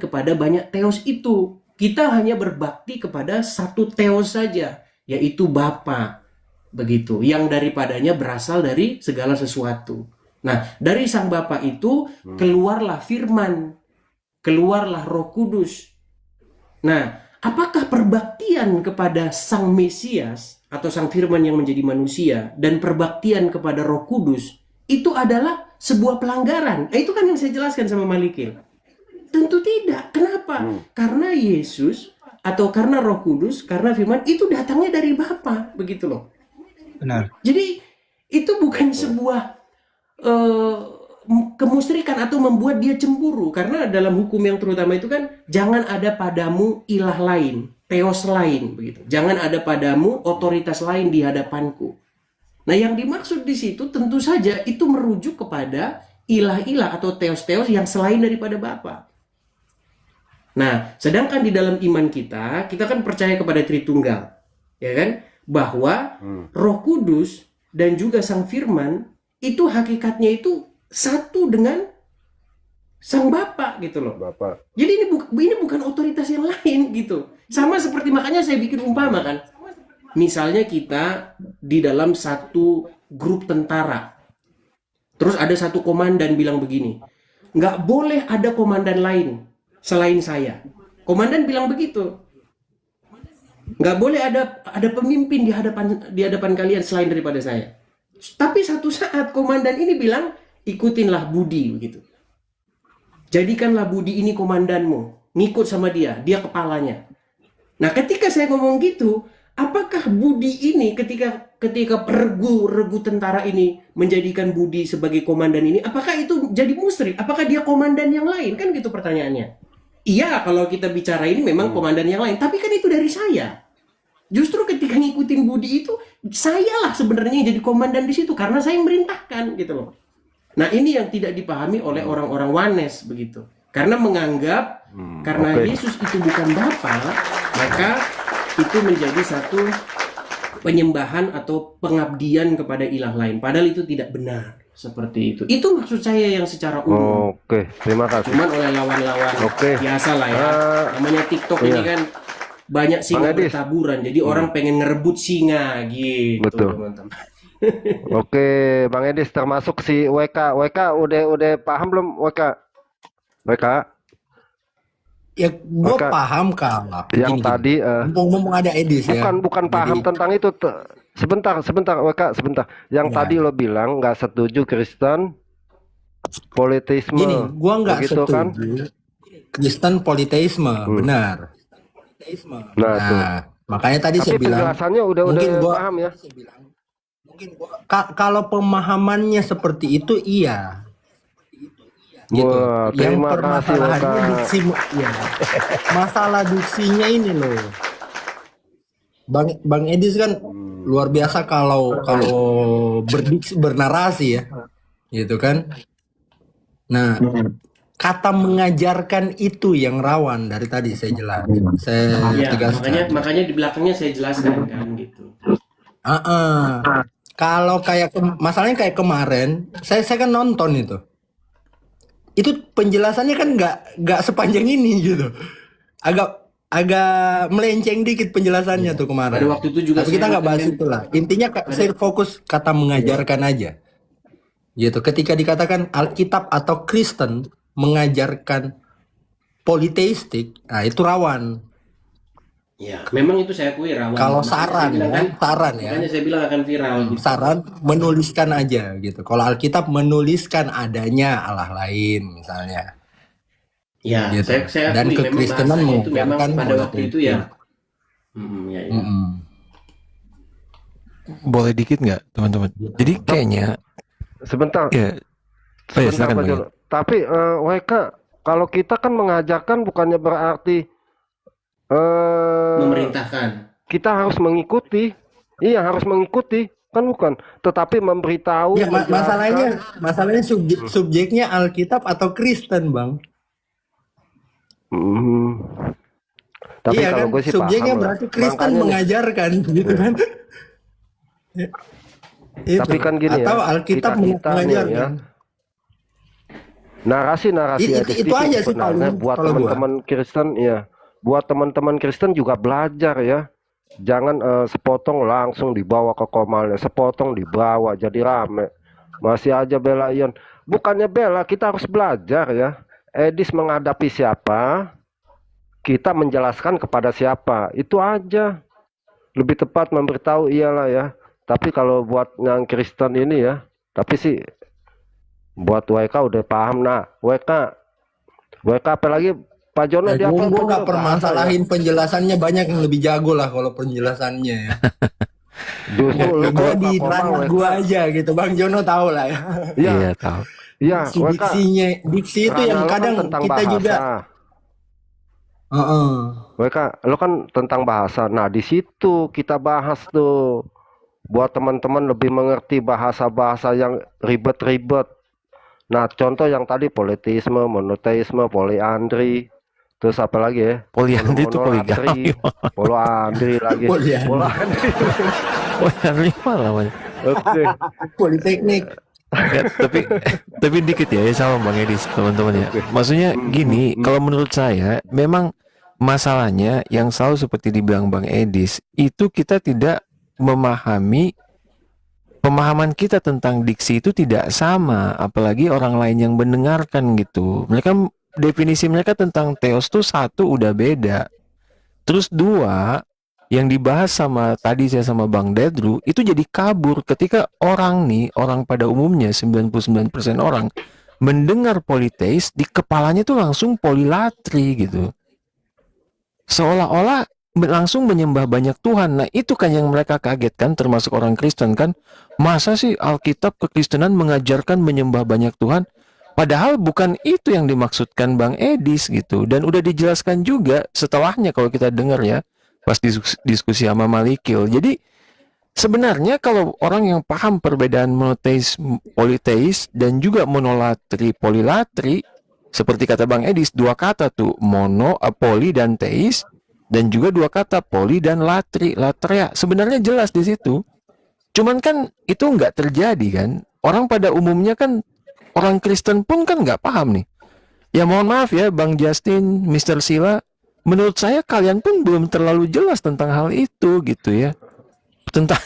kepada banyak theos itu. Kita hanya berbakti kepada satu theos saja, yaitu Bapa. Begitu, yang daripadanya berasal dari segala sesuatu. Nah, dari Sang Bapa itu keluarlah firman, keluarlah Roh Kudus. Nah, apakah perbaktian kepada Sang Mesias atau Sang Firman yang menjadi manusia dan perbaktian kepada Roh Kudus itu adalah sebuah pelanggaran? Itu kan yang saya jelaskan sama Malikil. Tentu tidak. Kenapa? Karena Yesus atau karena Roh Kudus, karena Firman itu datangnya dari Bapa, begitu loh. Benar. Jadi itu bukan sebuah kemusyrikan atau membuat dia cemburu, karena dalam hukum yang terutama itu kan jangan ada padamu ilah lain, theos lain begitu. Jangan ada padamu otoritas lain di hadapanku. Nah, yang dimaksud di situ tentu saja itu merujuk kepada ilah-ilah atau theos-theos yang selain daripada Bapa. Nah, sedangkan di dalam iman kita kan percaya kepada Tritunggal, ya kan? Bahwa Roh Kudus dan juga Sang Firman itu hakikatnya itu satu dengan Sang Bapa gitu loh. Bapak. Jadi ini bukan otoritas yang lain gitu. Sama seperti makanya saya bikin umpama kan. Misalnya kita di dalam satu grup tentara. Terus ada satu komandan bilang begini, nggak boleh ada komandan lain selain saya. Komandan bilang begitu. Nggak boleh ada pemimpin di hadapan kalian selain daripada saya. Tapi satu saat komandan ini bilang, ikutinlah Budi begitu. Jadikanlah Budi ini komandanmu, ngikut sama dia kepalanya. Nah, ketika saya ngomong gitu, apakah Budi ini ketika regu tentara ini menjadikan Budi sebagai komandan ini, apakah itu jadi musyrik? Apakah dia komandan yang lain? Kan gitu pertanyaannya. Iya, kalau kita bicara ini memang komandan yang lain, tapi kan itu dari saya. Justru ketika ngikutin Budi itu, sayalah sebenarnya yang jadi komandan di situ karena saya yang merintahkan gitu loh. Nah, ini yang tidak dipahami oleh orang-orang Wanes begitu. Karena menganggap karena Yesus itu bukan Bapa, maka itu menjadi satu penyembahan atau pengabdian kepada ilah lain. Padahal itu tidak benar seperti itu. Itu maksud saya yang secara umum. Oke, terima kasih. Cuman oleh lawan-lawan biasa lah ya. Namanya TikTok ini kan banyak singa bertaburan. Jadi orang pengen ngerebut singa gitu, betul, teman-teman. Oke, Bang Edis termasuk si WK. WK udah paham belum WK? WK? Ya, gue paham Kak. Yang Gini, tadi ngomong ada Edis ya. bukan paham tentang itu. Sebentar WK, sebentar. Yang tadi lo bilang nggak setuju Kristen politeisme. Gini, gua nggak Begitu kan? setuju Kristen politeisme, benar. Nah, tuh. Nah, makanya tadi Tapi saya bilang penjelasannya udah mungkin gua paham ya. kalau pemahamannya seperti itu iya gitu. Wah, Yang terima kasih permasalahannya Waka. diksi, ya. Masalah diksinya ini loh. Bang Edis kan luar biasa kalau berdiksi, bernarasi ya. Gitu kan. Nah, kata mengajarkan itu yang rawan dari tadi saya jelas. Saya Ya, tegaskan. makanya di belakangnya saya jelaskan kan gitu. Kalau kayak masalahnya kayak kemarin, saya kan nonton itu. Itu penjelasannya kan nggak sepanjang ini gitu. Agak melenceng dikit penjelasannya tuh kemarin. Pada waktu itu juga Tapi kita saya nggak bahas nonton, itulah. Intinya saya fokus kata mengajarkan aja. Gitu. Ketika dikatakan Alkitab atau Kristen mengajarkan politeistik, nah itu rawan. ya memang itu saya akui rawan. Kalau Makanya saya saran bilang ya, kan, saran ya. makanya saya bilang akan viral gitu. Saran menuliskan aja gitu. Kalau Alkitab menuliskan adanya Allah lain misalnya. Ya, Gitu. saya Dan akui memang kekristenan bahasanya itu memang mengajarkan pada waktu itu ya. Ya. Boleh dikit nggak teman-teman? Jadi kayaknya Sebentar. ya, Sebentar silakan Pak Bang. Jono. Tapi WK, kalau kita kan mengajarkan bukannya berarti Memerintahkan. kita harus mengikuti. Iya, harus mengikuti. Kan bukan. Tetapi memberitahu, Ya, menjelaskan. masalahnya subjeknya Alkitab atau Kristen, Bang. Tapi Iya kalau kan, gue sih subjeknya paham lah. berarti Kristen Makanya nih, mengajarkan gitu kan. Tapi kan gini atau ya, Alkitab kita nih ya, mengajarkan. narasi-narasi edis Itu aja sih sebenarnya paling buat kalau gua. teman-teman Kristen ya, buat teman-teman Kristen juga belajar ya. Jangan sepotong langsung dibawa ke komalnya, sepotong dibawa jadi rame. Masih aja belain. Bukannya bela, kita harus belajar ya. Edis menghadapi siapa, kita menjelaskan kepada siapa. Itu aja. Lebih tepat memberitahu iyalah ya. Tapi kalau buat yang Kristen ini ya, tapi sih buat WK udah paham. Nah, WK apalagi Pak Jono dia Gue apa? nggak permasalahin penjelasannya, banyak yang lebih jago lah kalau penjelasannya ya. Justru lu Gue WK di koma, ranah WK. gue aja gitu, Bang Jono tahu lah ya. Iya, Iya tahu. iya, WK. Diksi itu yang Ranah lo kadang kan tentang kita bahasa. juga. WK, lo kan tentang bahasa. Nah, di situ kita bahas tuh buat teman-teman lebih mengerti bahasa-bahasa yang ribet-ribet. Nah, contoh yang tadi politeisme, monoteisme, poliandri, terus apa lagi ya? Poliandri itu poligami. Poliandri lagi. Poliandri. Poliandri. Poliandri malah namanya. Oke. Politeknik. Ya, tapi dikit ya sama Bang Edis teman-teman ya. Maksudnya gini, kalau menurut saya memang masalahnya yang selalu seperti dibilang Bang Edis itu kita tidak memahami, pemahaman kita tentang diksi itu tidak sama, apalagi orang lain yang mendengarkan gitu. Mereka definisi mereka tentang theos tuh satu udah beda. Terus dua, yang dibahas sama tadi saya sama Bang Dedru itu jadi kabur ketika orang pada umumnya 99% orang mendengar politeis di kepalanya tuh langsung polilatri gitu. Seolah-olah langsung menyembah banyak Tuhan. Nah, itu kan yang mereka kagetkan termasuk orang Kristen kan. Masa sih Alkitab kekristenan mengajarkan menyembah banyak Tuhan? Padahal bukan itu yang dimaksudkan Bang Edis gitu. Dan udah dijelaskan juga setelahnya kalau kita dengar ya pas diskusi sama Malikil. Jadi sebenarnya kalau orang yang paham perbedaan monoteis, politeis dan juga monolatri, polilatri, seperti kata Bang Edis, dua kata tuh mono, poli dan teis, dan juga dua kata poli dan latri, latria. Sebenarnya jelas di situ. Cuman kan itu nggak terjadi kan. Orang pada umumnya kan, orang Kristen pun kan nggak paham nih. Ya mohon maaf ya Bang Justin, Mr. Sila, menurut saya kalian pun belum terlalu jelas tentang hal itu gitu ya. Tentang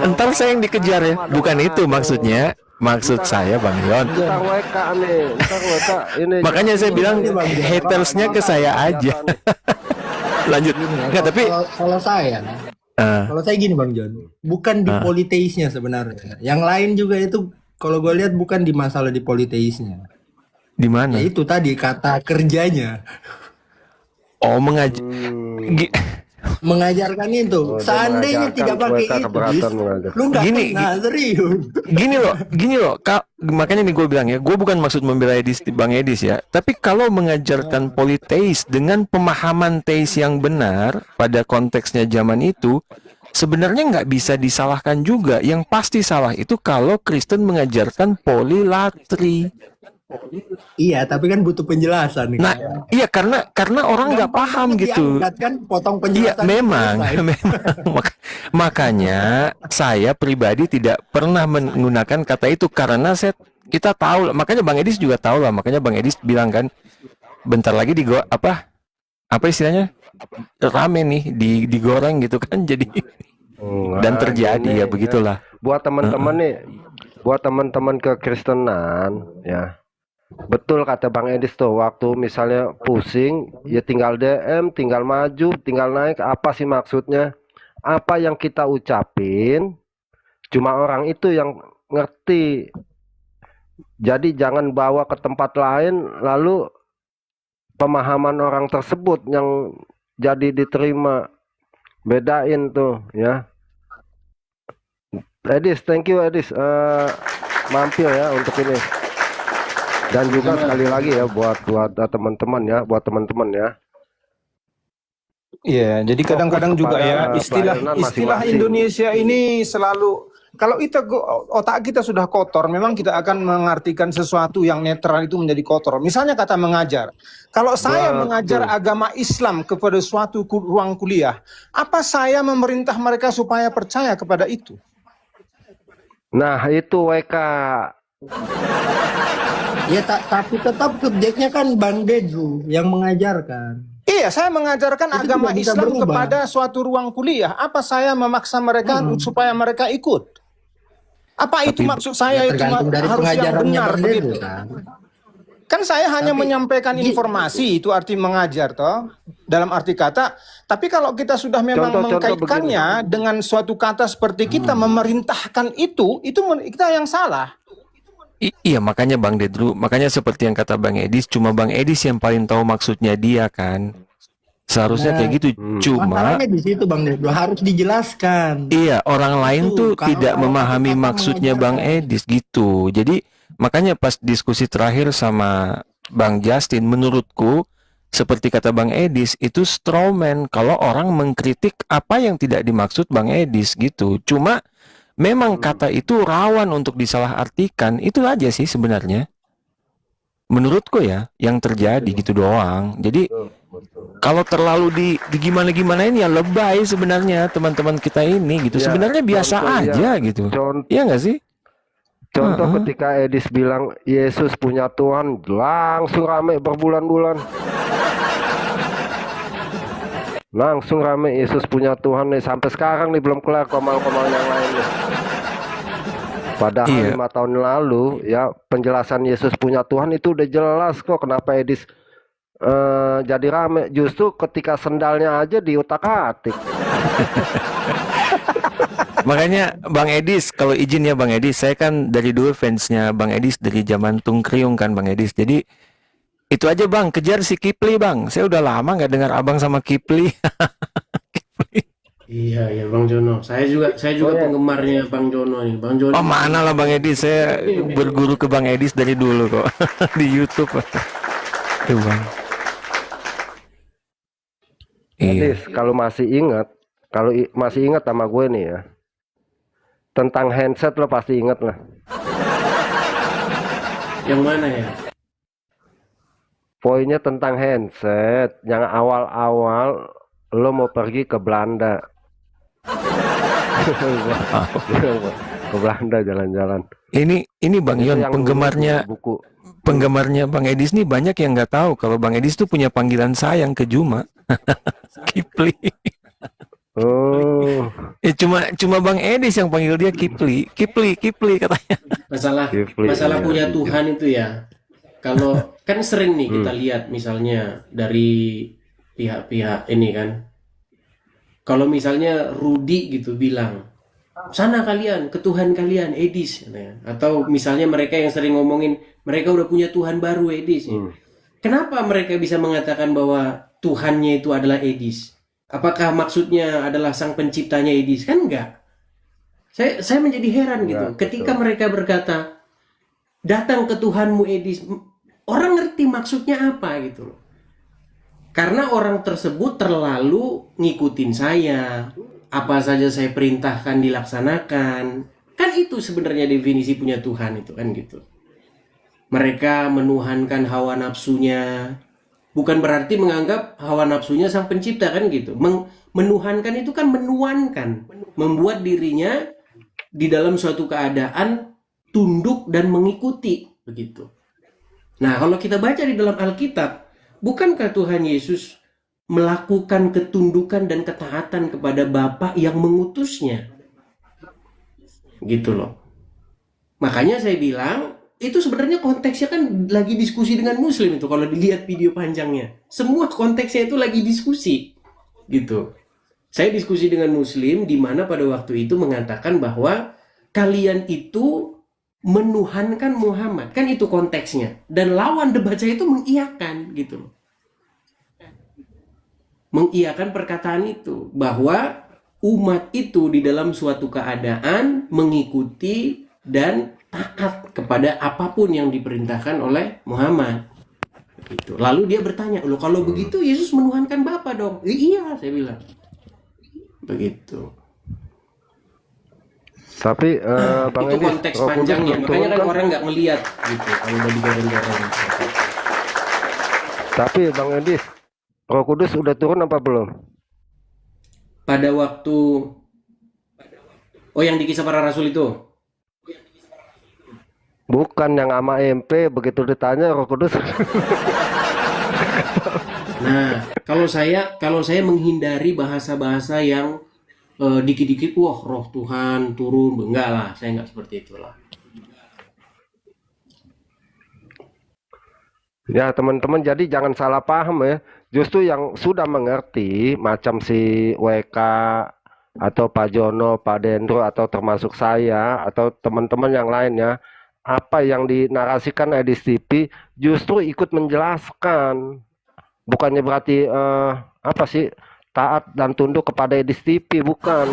entar saya yang dikejar ya. Bukan itu maksudnya. Maksud saya Bang Yon. Ntar WK nih, ntar WK ini. Makanya saya bilang hatersnya ke saya aja. Lanjut. Enggak, tapi Kalau saya gini Bang John, bukan di politeisnya sebenarnya. Yang lain juga itu kalau gue lihat bukan di masalah di politeisnya. Di mana? Ya itu tadi kata kerjanya Oh, Hmm. mengajarkan itu. Oh, dia Seandainya mengajarkan, tidak pakai mereka itu, keberatan mengajar. lu nggak Gini, kena serius. gini loh, makanya nih gue bilang ya, gue bukan maksud membela Bang Edis ya, tapi kalau mengajarkan politeis dengan pemahaman teis yang benar pada konteksnya zaman itu, sebenarnya nggak bisa disalahkan juga. Yang pasti salah itu kalau Kristen mengajarkan polilatri. Iya, tapi kan butuh penjelasan nih. Nah, iya karena orang nggak Gampang paham banget gitu. diangkat kan, potong Iya, penjelasan memang, selesai. memang. Makanya saya pribadi tidak pernah menggunakan kata itu karena kita tahu, makanya Bang Edis juga tahu lah, makanya Bang Edis bilang kan, bentar lagi apa istilahnya, rame nih digoreng gitu kan, jadi dan Nah, terjadi gini ya begitulah. buat teman-teman nih, buat teman-teman kekristenan ya. Betul kata Bang Edis tuh, waktu misalnya pusing, ya tinggal DM, tinggal maju, tinggal naik. Apa sih maksudnya? Apa yang kita ucapin, cuma orang itu yang ngerti. Jadi jangan bawa ke tempat lain, lalu pemahaman orang tersebut yang jadi diterima. Bedain tuh ya. Edis, thank you Edis, mampir ya untuk ini. Dan juga sekali lagi ya buat teman-teman ya, Iya, jadi kadang-kadang Fokus juga kepada ya istilah pelayanan istilah masing-masing. Indonesia ini selalu kalau otak kita sudah kotor, memang kita akan mengartikan sesuatu yang netral itu menjadi kotor. Misalnya kata mengajar. Kalau saya Betul. mengajar agama Islam kepada suatu ruang kuliah, apa saya memerintah mereka supaya percaya kepada itu? Nah itu WK. Ya tapi tetap subjeknya kan Bang Dedu yang mengajarkan. Iya, saya mengajarkan Itu agama tidak bisa Islam berubah. kepada suatu ruang kuliah. Apa saya memaksa mereka supaya mereka ikut? Apa itu maksud saya Ya itu tergantung dari harus yang pengajarannya benar Bang Dedu begitu? kan. Kan saya hanya menyampaikan informasi, itu arti mengajar toh, dalam arti kata. Tapi kalau kita sudah memang Contoh-contoh mengkaitkannya dengan suatu kata seperti kita memerintahkan itu kita yang salah. Iya, makanya Bang Dedru, makanya seperti yang kata Bang Edis, cuma Bang Edis yang paling tahu maksudnya dia kan. Seharusnya kayak gitu. Cuma Masalahnya di situ Bang Dedu harus dijelaskan. iya, orang lain tuh Kalau tidak memahami kata maksudnya Bang mengajarkan. Edis gitu. Jadi makanya pas diskusi terakhir sama Bang Justin, menurutku seperti kata Bang Edis itu strawman kalau orang mengkritik apa yang tidak dimaksud Bang Edis gitu. Cuma memang kata itu rawan untuk disalahartikan. Itu aja sih sebenarnya. Menurutku ya, yang terjadi gitu doang. Jadi kalau terlalu di gimana-gimanain ya lebay sebenarnya teman-teman kita ini gitu. Ya, Sebenarnya biasa contoh, aja gitu. Iya nggak sih? Contoh ketika Edis bilang Yesus punya Tuhan, langsung rame berbulan-bulan. Langsung rame Yesus punya Tuhan nih, sampai sekarang nih belum kelar komal-komal yang lain nih. Padahal Iya. 5 tahun lalu ya penjelasan Yesus punya Tuhan itu udah jelas kok. Kenapa Edis jadi rame? Justru ketika sendalnya aja diutak-atik. Makanya Bang Edis, kalau izin ya Bang Edis, saya kan dari dulu fansnya Bang Edis dari zaman Tung Kriung kan Bang Edis. Jadi itu aja Bang, kejar si Kipli Bang. Saya udah lama nggak dengar Abang sama Kipli. Iya ya Bang Jono. Saya juga penggemarnya Bang Jono nih. Bang Jono. Oh mana lah Bang Edis, saya berguru ke Bang Edis dari dulu kok di YouTube. Tuh Bang. Iya. Edis, kalau masih ingat sama gue nih ya, tentang handset lo pasti ingat lah. Yang mana ya? Poinnya tentang handset yang awal-awal lo mau pergi ke Belanda. Ke Belanda jalan-jalan. Ini Bang Itu Yon, yang buku. penggemarnya Bang Edis nih banyak yang nggak tahu kalau Bang Edis tuh punya panggilan sayang ke Juma. Kipli. Oh, Cuma Bang Edis yang panggil dia Kipli katanya. Masalah punya Tuhan itu ya. Kalau kan sering nih kita lihat misalnya dari pihak-pihak ini kan. Kalau misalnya Rudi gitu bilang Sana kalian, ke Tuhan kalian, Edis. Katanya. Atau misalnya mereka yang sering ngomongin, mereka udah punya Tuhan baru, Edis. Kenapa mereka bisa mengatakan bahwa Tuhannya itu adalah Edis? Apakah maksudnya adalah sang penciptanya Edis? Kan enggak. Saya menjadi heran gitu. Enggak, Ketika betul. mereka berkata, datang ke Tuhanmu Edis. Orang ngerti maksudnya apa gitu loh. Karena orang tersebut terlalu ngikutin saya. Apa saja saya perintahkan dilaksanakan. Kan itu sebenarnya definisi punya Tuhan itu kan gitu. Mereka menuhankan hawa nafsunya. Bukan berarti menganggap hawa nafsunya sang pencipta kan gitu. Menuhankan itu kan menuankan. Membuat dirinya di dalam suatu keadaan tunduk dan mengikuti begitu. Nah, kalau kita baca di dalam Alkitab, bukankah Tuhan Yesus melakukan ketundukan dan ketaatan kepada Bapa yang mengutusnya? Gitu loh. Makanya saya bilang, itu sebenarnya konteksnya kan lagi diskusi dengan Muslim itu kalau dilihat video panjangnya. Semua konteksnya itu lagi diskusi. Gitu. Saya diskusi dengan Muslim di mana pada waktu itu mengatakan bahwa kalian itu menuhankan Muhammad, kan itu konteksnya. Dan lawan debat saya itu mengiyakan gitu loh. Mengiyakan perkataan itu bahwa umat itu di dalam suatu keadaan mengikuti dan taat kepada apapun yang diperintahkan oleh Muhammad. Gitu. Lalu dia bertanya, "Loh kalau begitu Yesus menuhankan Bapa dong?" Iya, saya bilang. Begitu. Tapi Bang Itu Edis, konteks Roh Kudus panjangnya, belum makanya turun kan kan? orang nggak melihat gitu kalau udah digoreng-goreng. Tapi Bang Edis, Roh Kudus udah turun apa belum? Pada waktu, oh yang di Kisah Para Rasul itu, Bukan yang sama MP, begitu ditanya Roh Kudus. nah kalau saya menghindari bahasa-bahasa yang dikit-dikit, wah Roh Tuhan turun, enggak lah, saya nggak seperti itulah. Ya teman-teman, jadi jangan salah paham ya. Justru yang sudah mengerti, macam si WK atau Pak Jono, Pak Dendro, atau termasuk saya, atau teman-teman yang lainnya, apa yang dinarasikan Edis TV justru ikut menjelaskan. Bukannya berarti apa sih, taat dan tunduk kepada Edis TV, bukan.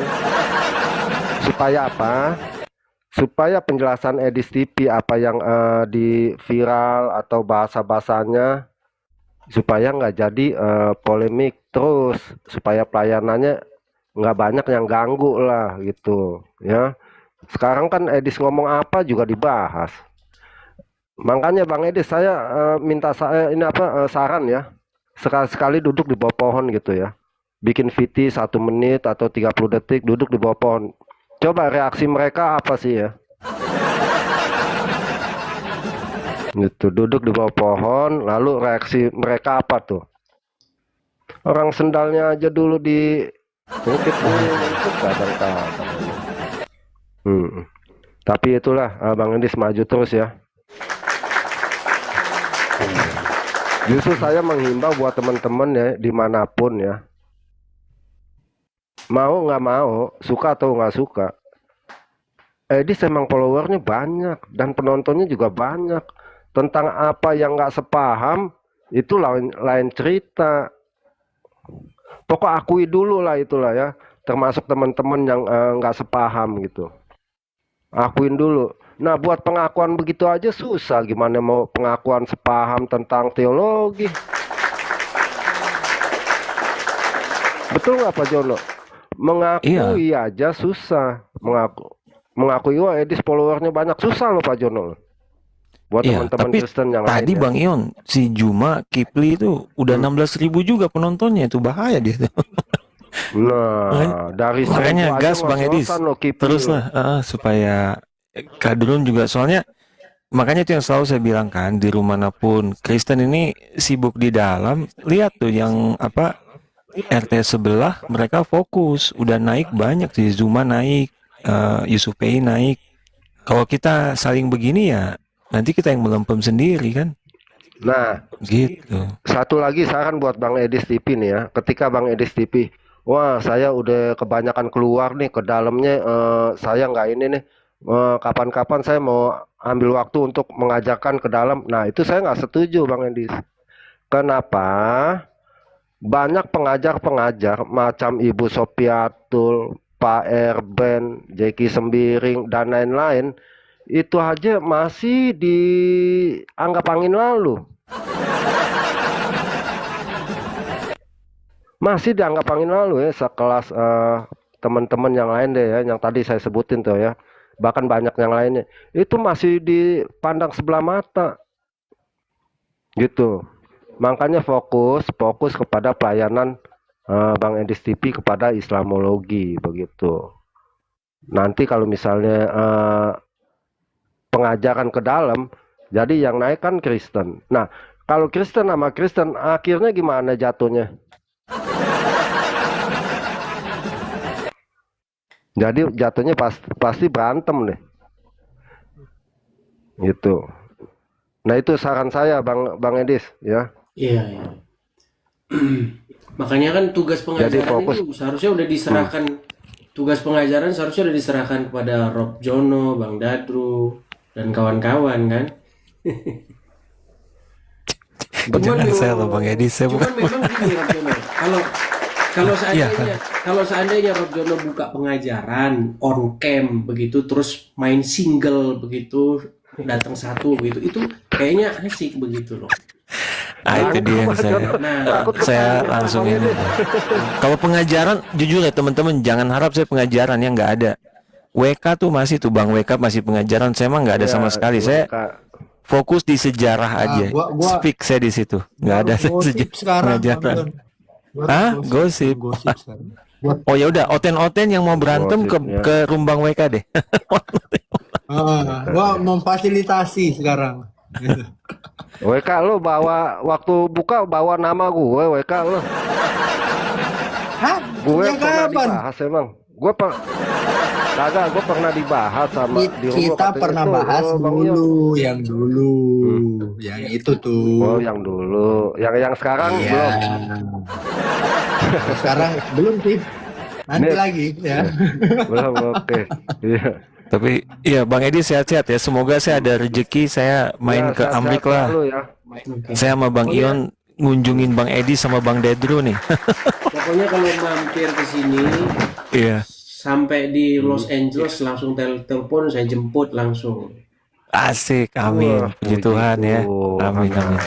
Supaya apa? Supaya penjelasan Edis TV apa yang di viral atau bahasa-bahasanya supaya nggak jadi polemik terus, supaya pelayanannya nggak banyak yang ganggu lah gitu ya. Sekarang kan Edis ngomong apa juga dibahas. Makanya Bang Edis, saya minta saya ini apa saran ya, sekali-sekali duduk di bawah pohon gitu ya, bikin VT 1 menit atau 30 detik duduk di bawah pohon. Coba reaksi mereka apa sih ya? Gitu, duduk di bawah pohon, lalu reaksi mereka apa tuh? Orang sendalnya aja dulu di bukit kadang-kadang. Tapi itulah Bang Edis maju terus ya. Justru saya menghimbau buat teman-teman ya dimanapun ya, mau nggak mau, suka atau nggak suka, Edis emang followernya banyak dan penontonnya juga banyak. Tentang apa yang nggak sepaham itu lain cerita. Pokok akui dulu lah itulah ya, termasuk teman-teman yang nggak sepaham gitu. Akuin dulu. Nah buat pengakuan begitu aja susah, gimana mau pengakuan sepaham tentang teologi? Betul nggak Pak Jono? Mengakui aja susah. Mengakui wah Edis followernya banyak, susah loh Pak Jono. Buat Iya, teman-teman tapi Kristen yang tadi lainnya. Bang Ion, si Juma Kipli itu udah 16.000 juga penontonnya, itu bahaya dia tuh. Nah, dari Makanya 1.000 aja gas Bang Edis, ngos-ngosan loh Kipli. teruslah supaya kadrun juga, soalnya makanya itu yang selalu saya bilang kan, di rumah manapun Kristen ini sibuk di dalam, lihat tuh yang apa RT sebelah mereka fokus, udah naik banyak sih, Zuma naik, Yusuf Pei naik. Kalau kita saling begini ya nanti kita yang melempem sendiri kan. Nah, Gitu. satu lagi saran buat Bang Edis TV nih ya. Ketika Bang Edis TV wah saya udah kebanyakan keluar nih ke dalamnya, saya nggak ini nih, kapan-kapan saya mau ambil waktu untuk mengajarkan ke dalam. Nah itu saya nggak setuju Bang Edis. Kenapa? Banyak pengajar-pengajar macam Ibu Sopiatul, Pak Erben, Jeki Sembiring, dan lain-lain, itu aja masih dianggap angin lalu. Masih dianggap angin lalu ya, sekelas teman-teman yang lain deh ya, yang tadi saya sebutin tuh ya. Bahkan banyak yang lainnya. Itu masih dipandang sebelah mata gitu. Makanya fokus kepada pelayanan Bang Edis TV kepada Islamologi begitu. Nanti kalau misalnya pengajaran ke dalam, jadi yang naik kan Kristen. Nah, kalau Kristen sama Kristen akhirnya gimana jatuhnya? Jadi jatuhnya pasti berantem deh. Gitu. Nah, itu saran saya Bang Edis ya. Iya, iya. Makanya kan tugas Jadi pengajaran fokus. itu seharusnya udah diserahkan, tugas pengajaran seharusnya udah diserahkan kepada Rob Jono, Bang Dadru, dan kawan-kawan kan. Cuman Jangan saya memang, loh Bang Edi, saya cuman bukan. memang gini Rob Jono, kalau kalau Iya, seandainya Rob Jono buka pengajaran on cam begitu, terus main single begitu, datang satu begitu, itu kayaknya asik begitu loh. itu dia yang Nah, saya langsung ini. Kalau pengajaran, jujur ya teman-teman, jangan harap saya pengajaran yang nggak ada. WK tuh masih tuh Bang, WK masih pengajaran. Saya emang nggak ada sama sekali. Saya fokus di sejarah aja. Speak saya di situ, nggak ada gosip sekarang, pengajaran. Bang Jon. Hah? Gosip. Sekarang. Oh ya udah, oten-oten yang mau berantem Gosipnya. ke Rumbang WK deh. Gua memfasilitasi sekarang. Gitu. WK lo bawa waktu buka bawa nama gue WK lo. Hah? Gue Sejak pernah kapan? dibahas emang. Gue pernah dibahas sama di rumah Kita katanya pernah itu, bahas Bang Yon. yang dulu, yang itu tuh. Oh yang dulu, yang sekarang Iya. belum. Kalau sekarang belum sih. Nanti Nih. lagi ya. Belum oke. Iya. Tapi ya Bang Edi sehat-sehat ya. Semoga saya ada rezeki saya main Ya, ke sehat-sehat Amrik lah. selalu ya. Saya sama Bang Ion ngunjungin Bang Edi sama Bang Dedru nih. pokoknya kalau mampir ke sini Iya. sampai di Los Angeles langsung telepon, saya jemput langsung. Asik, amin. Wah, Puji puji Tuhan ya. Tuhan. Amin, amin.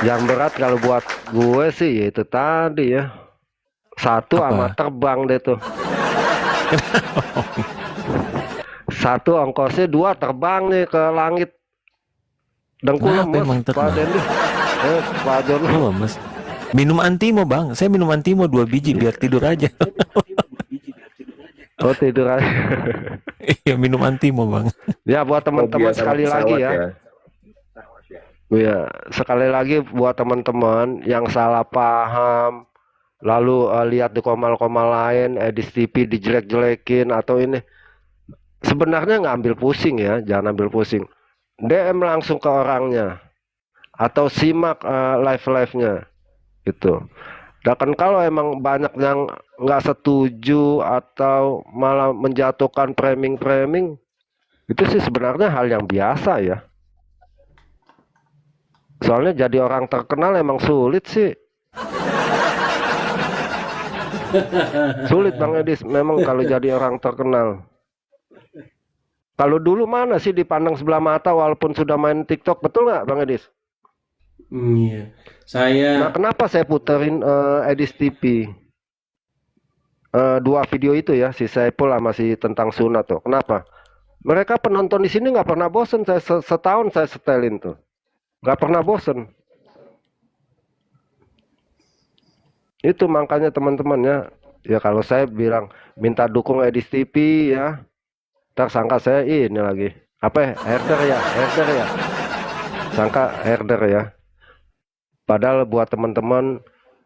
Yang berat kalau buat gue sih ya itu tadi ya. Satu Apa? sama terbang deh tuh. Satu ongkosnya, dua terbang nih ke langit. Dengkul Kenapa lemes emang Pak terbang? Dendi. Pak Jon. Oh, Mas. Minum antimo Bang. Saya minum antimo 2 biji biar tidur aja. Oh tidur aja. Iya, minum antimo Bang. Ya buat teman-teman Fobia sama sekali lagi pesawat ya. Ya sekali lagi buat teman-teman yang salah paham, lalu lihat di komal-komal lain, Edis TV dijelek-jelekin atau ini. Sebenarnya nggak ambil pusing ya, jangan ambil pusing. DM langsung ke orangnya atau simak live-live-nya gitu. Dan kalau emang banyak yang nggak setuju atau malah menjatuhkan framing-framing, itu sih sebenarnya hal yang biasa ya. Soalnya jadi orang terkenal emang sulit sih. Sulit Bang Edis memang kalau jadi orang terkenal. Kalau dulu mana sih dipandang sebelah mata walaupun sudah main TikTok, betul nggak Bang Edis? Iya. Saya Nah kenapa saya puterin Edis TV? Dua video itu ya, si Saipul sama si tentang sunat tuh. Kenapa? Mereka penonton di sini nggak pernah bosen. Saya setahun saya setelin tuh, nggak pernah bosen. Itu makanya teman-teman ya kalau saya bilang minta dukung Edis TV ya, tersangka saya ini lagi apa ya, herder ya, sangka herder ya. Padahal buat teman-teman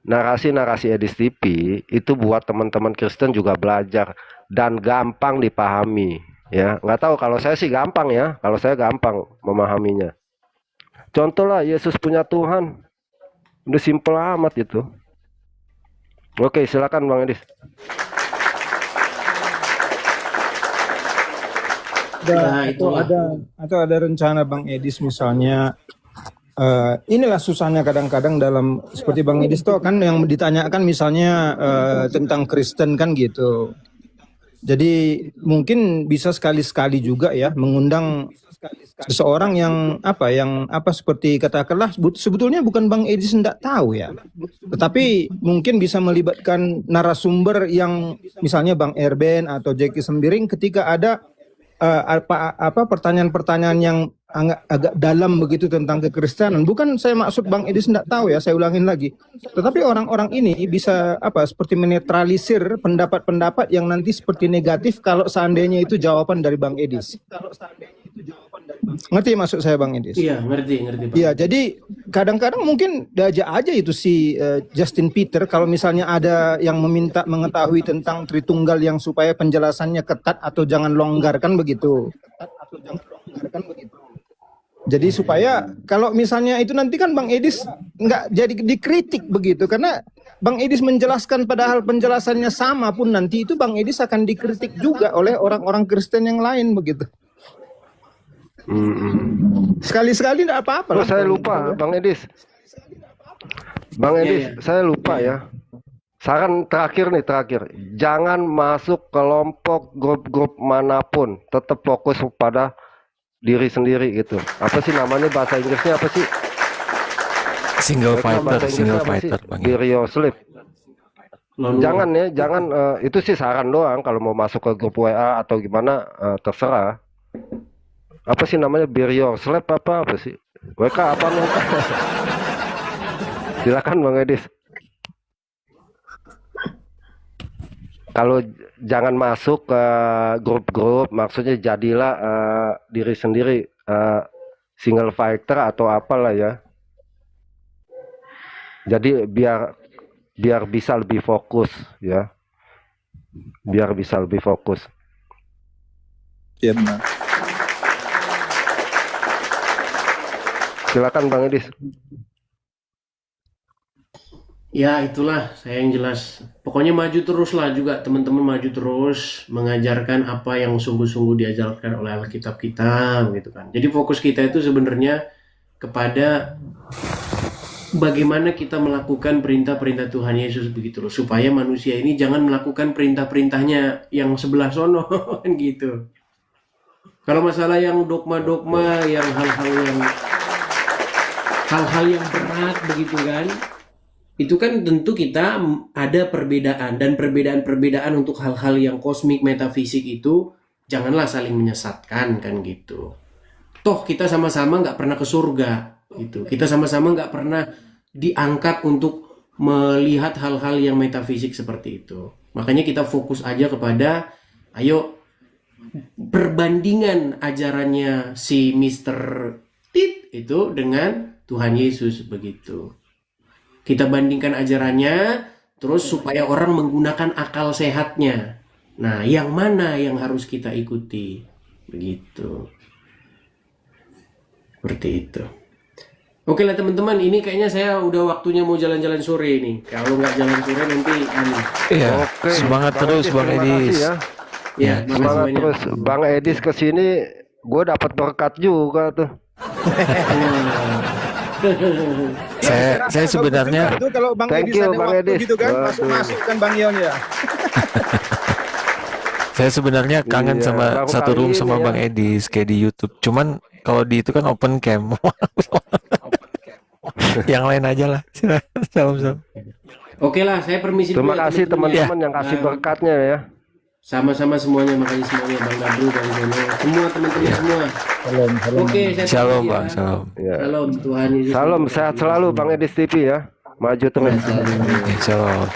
narasi-narasi Edis TV itu buat teman-teman Kristen juga belajar dan gampang dipahami ya. Nggak tahu kalau saya sih gampang ya, kalau saya gampang memahaminya. Contoh lah Yesus punya Tuhan, udah simpel amat itu. Oke, silakan Bang Edis. Ya, atau itulah. ada rencana Bang Edis misalnya, inilah susahnya kadang-kadang dalam seperti Bang Edis tuh kan yang ditanyakan misalnya tentang Kristen kan gitu. Jadi mungkin bisa sekali-sekali juga ya mengundang seseorang yang seperti katakanlah sebetulnya bukan Bang Edis tidak tahu ya, tetapi mungkin bisa melibatkan narasumber yang misalnya Bang Erben atau Jeki Sembiring ketika ada pertanyaan-pertanyaan yang agak dalam begitu tentang kekristenan. Bukan saya maksud Bang Edis tidak tahu ya, saya ulangin lagi. Tetapi orang-orang ini bisa seperti menetralisir pendapat-pendapat yang nanti seperti negatif kalau seandainya itu jawaban dari Bang Edis. Ngerti maksud saya Bang Edis? Iya, ngerti Pak. Iya, jadi kadang-kadang mungkin diajak aja itu si Justin Peter kalau misalnya ada yang meminta mengetahui tentang Tritunggal yang supaya penjelasannya ketat atau jangan longgarkan begitu. Jadi supaya kalau misalnya itu nanti kan Bang Edis nggak jadi dikritik begitu, karena Bang Edis menjelaskan padahal penjelasannya sama pun nanti itu Bang Edis akan dikritik juga oleh orang-orang Kristen yang lain begitu. Sekali-sekali tidak apa-apa Oh, lah. saya lupa Bang Edis. Bang Edis, saya lupa ya. Saran terakhir, jangan masuk kelompok grup-grup manapun, tetap fokus pada diri sendiri gitu. Apa sih namanya bahasa Inggrisnya apa sih? Single Bahasa Inggrisnya apa sih? fighter Bang. Be yourself. Lalu, Jangan ya, jangan itu sih saran doang. Kalau mau masuk ke grup WA atau gimana terserah. Apa sih namanya be yourself apa sih? WK apa nih? Silakan Bang Edis. Kalau jangan masuk ke grup-grup, maksudnya jadilah diri sendiri, single fighter atau apalah ya. Jadi biar bisa lebih fokus ya. Biar bisa lebih fokus. Iya benar. Silakan Bang Edis. ya itulah saya yang jelas. Pokoknya maju terus lah juga teman-teman, maju terus mengajarkan apa yang sungguh-sungguh diajarkan oleh Alkitab kita gitu kan. Jadi fokus kita itu sebenarnya kepada bagaimana kita melakukan perintah-perintah Tuhan Yesus begitu loh, supaya manusia ini jangan melakukan perintah-perintahnya yang sebelah sono kan gitu. Kalau masalah yang dogma-dogma, yang hal-hal yang berat begitu kan, itu kan tentu kita ada perbedaan, dan perbedaan-perbedaan untuk hal-hal yang kosmik, metafisik itu janganlah saling menyesatkan kan gitu. Toh kita sama-sama nggak pernah ke surga gitu, kita sama-sama nggak pernah diangkat untuk melihat hal-hal yang metafisik seperti itu. Makanya kita fokus aja kepada ayo perbandingan ajarannya si Mr. Tit itu dengan Tuhan Yesus begitu. Kita bandingkan ajarannya terus supaya orang menggunakan akal sehatnya. Nah, yang mana yang harus kita ikuti? Begitu. Seperti itu. Oke lah teman-teman, ini kayaknya saya udah waktunya mau jalan-jalan sore nih. Kalau nggak jalan sore nanti Iya, Oke, semangat Bang terus Edis, Bang terima kasih Edis. ya. ya, makasih Semangat banyak. terus Bang Edis ke sini, gue dapat berkat juga tuh. Saya sebenarnya itu kalau Bang Thank Edis you, ada Bang waktu Edis. gitu kan, Waduh. masuk-masuk kan Bang Yon ya. Saya sebenarnya kangen Iya, sama baru satu kali room ini sama ya. Bang Edis kayak di YouTube. Cuman kalau di itu kan open cam. Yang lain aja lah. Salam. Oke lah, saya permisi dulu Terima ya kasih teman-teman ya. teman-teman yang kasih Nah, berkatnya ya. sama-sama semuanya, makasih semuanya Bang Gabru, Bang Jono, semua teman-teman semua. Oke, saya Shalom permisi Bang, ya. shalom. Ya. Shalom, Tuhan Yesus Salam memberkati sehat kita selalu semua. Bang Edis TV ya. Maju terus. Shalom.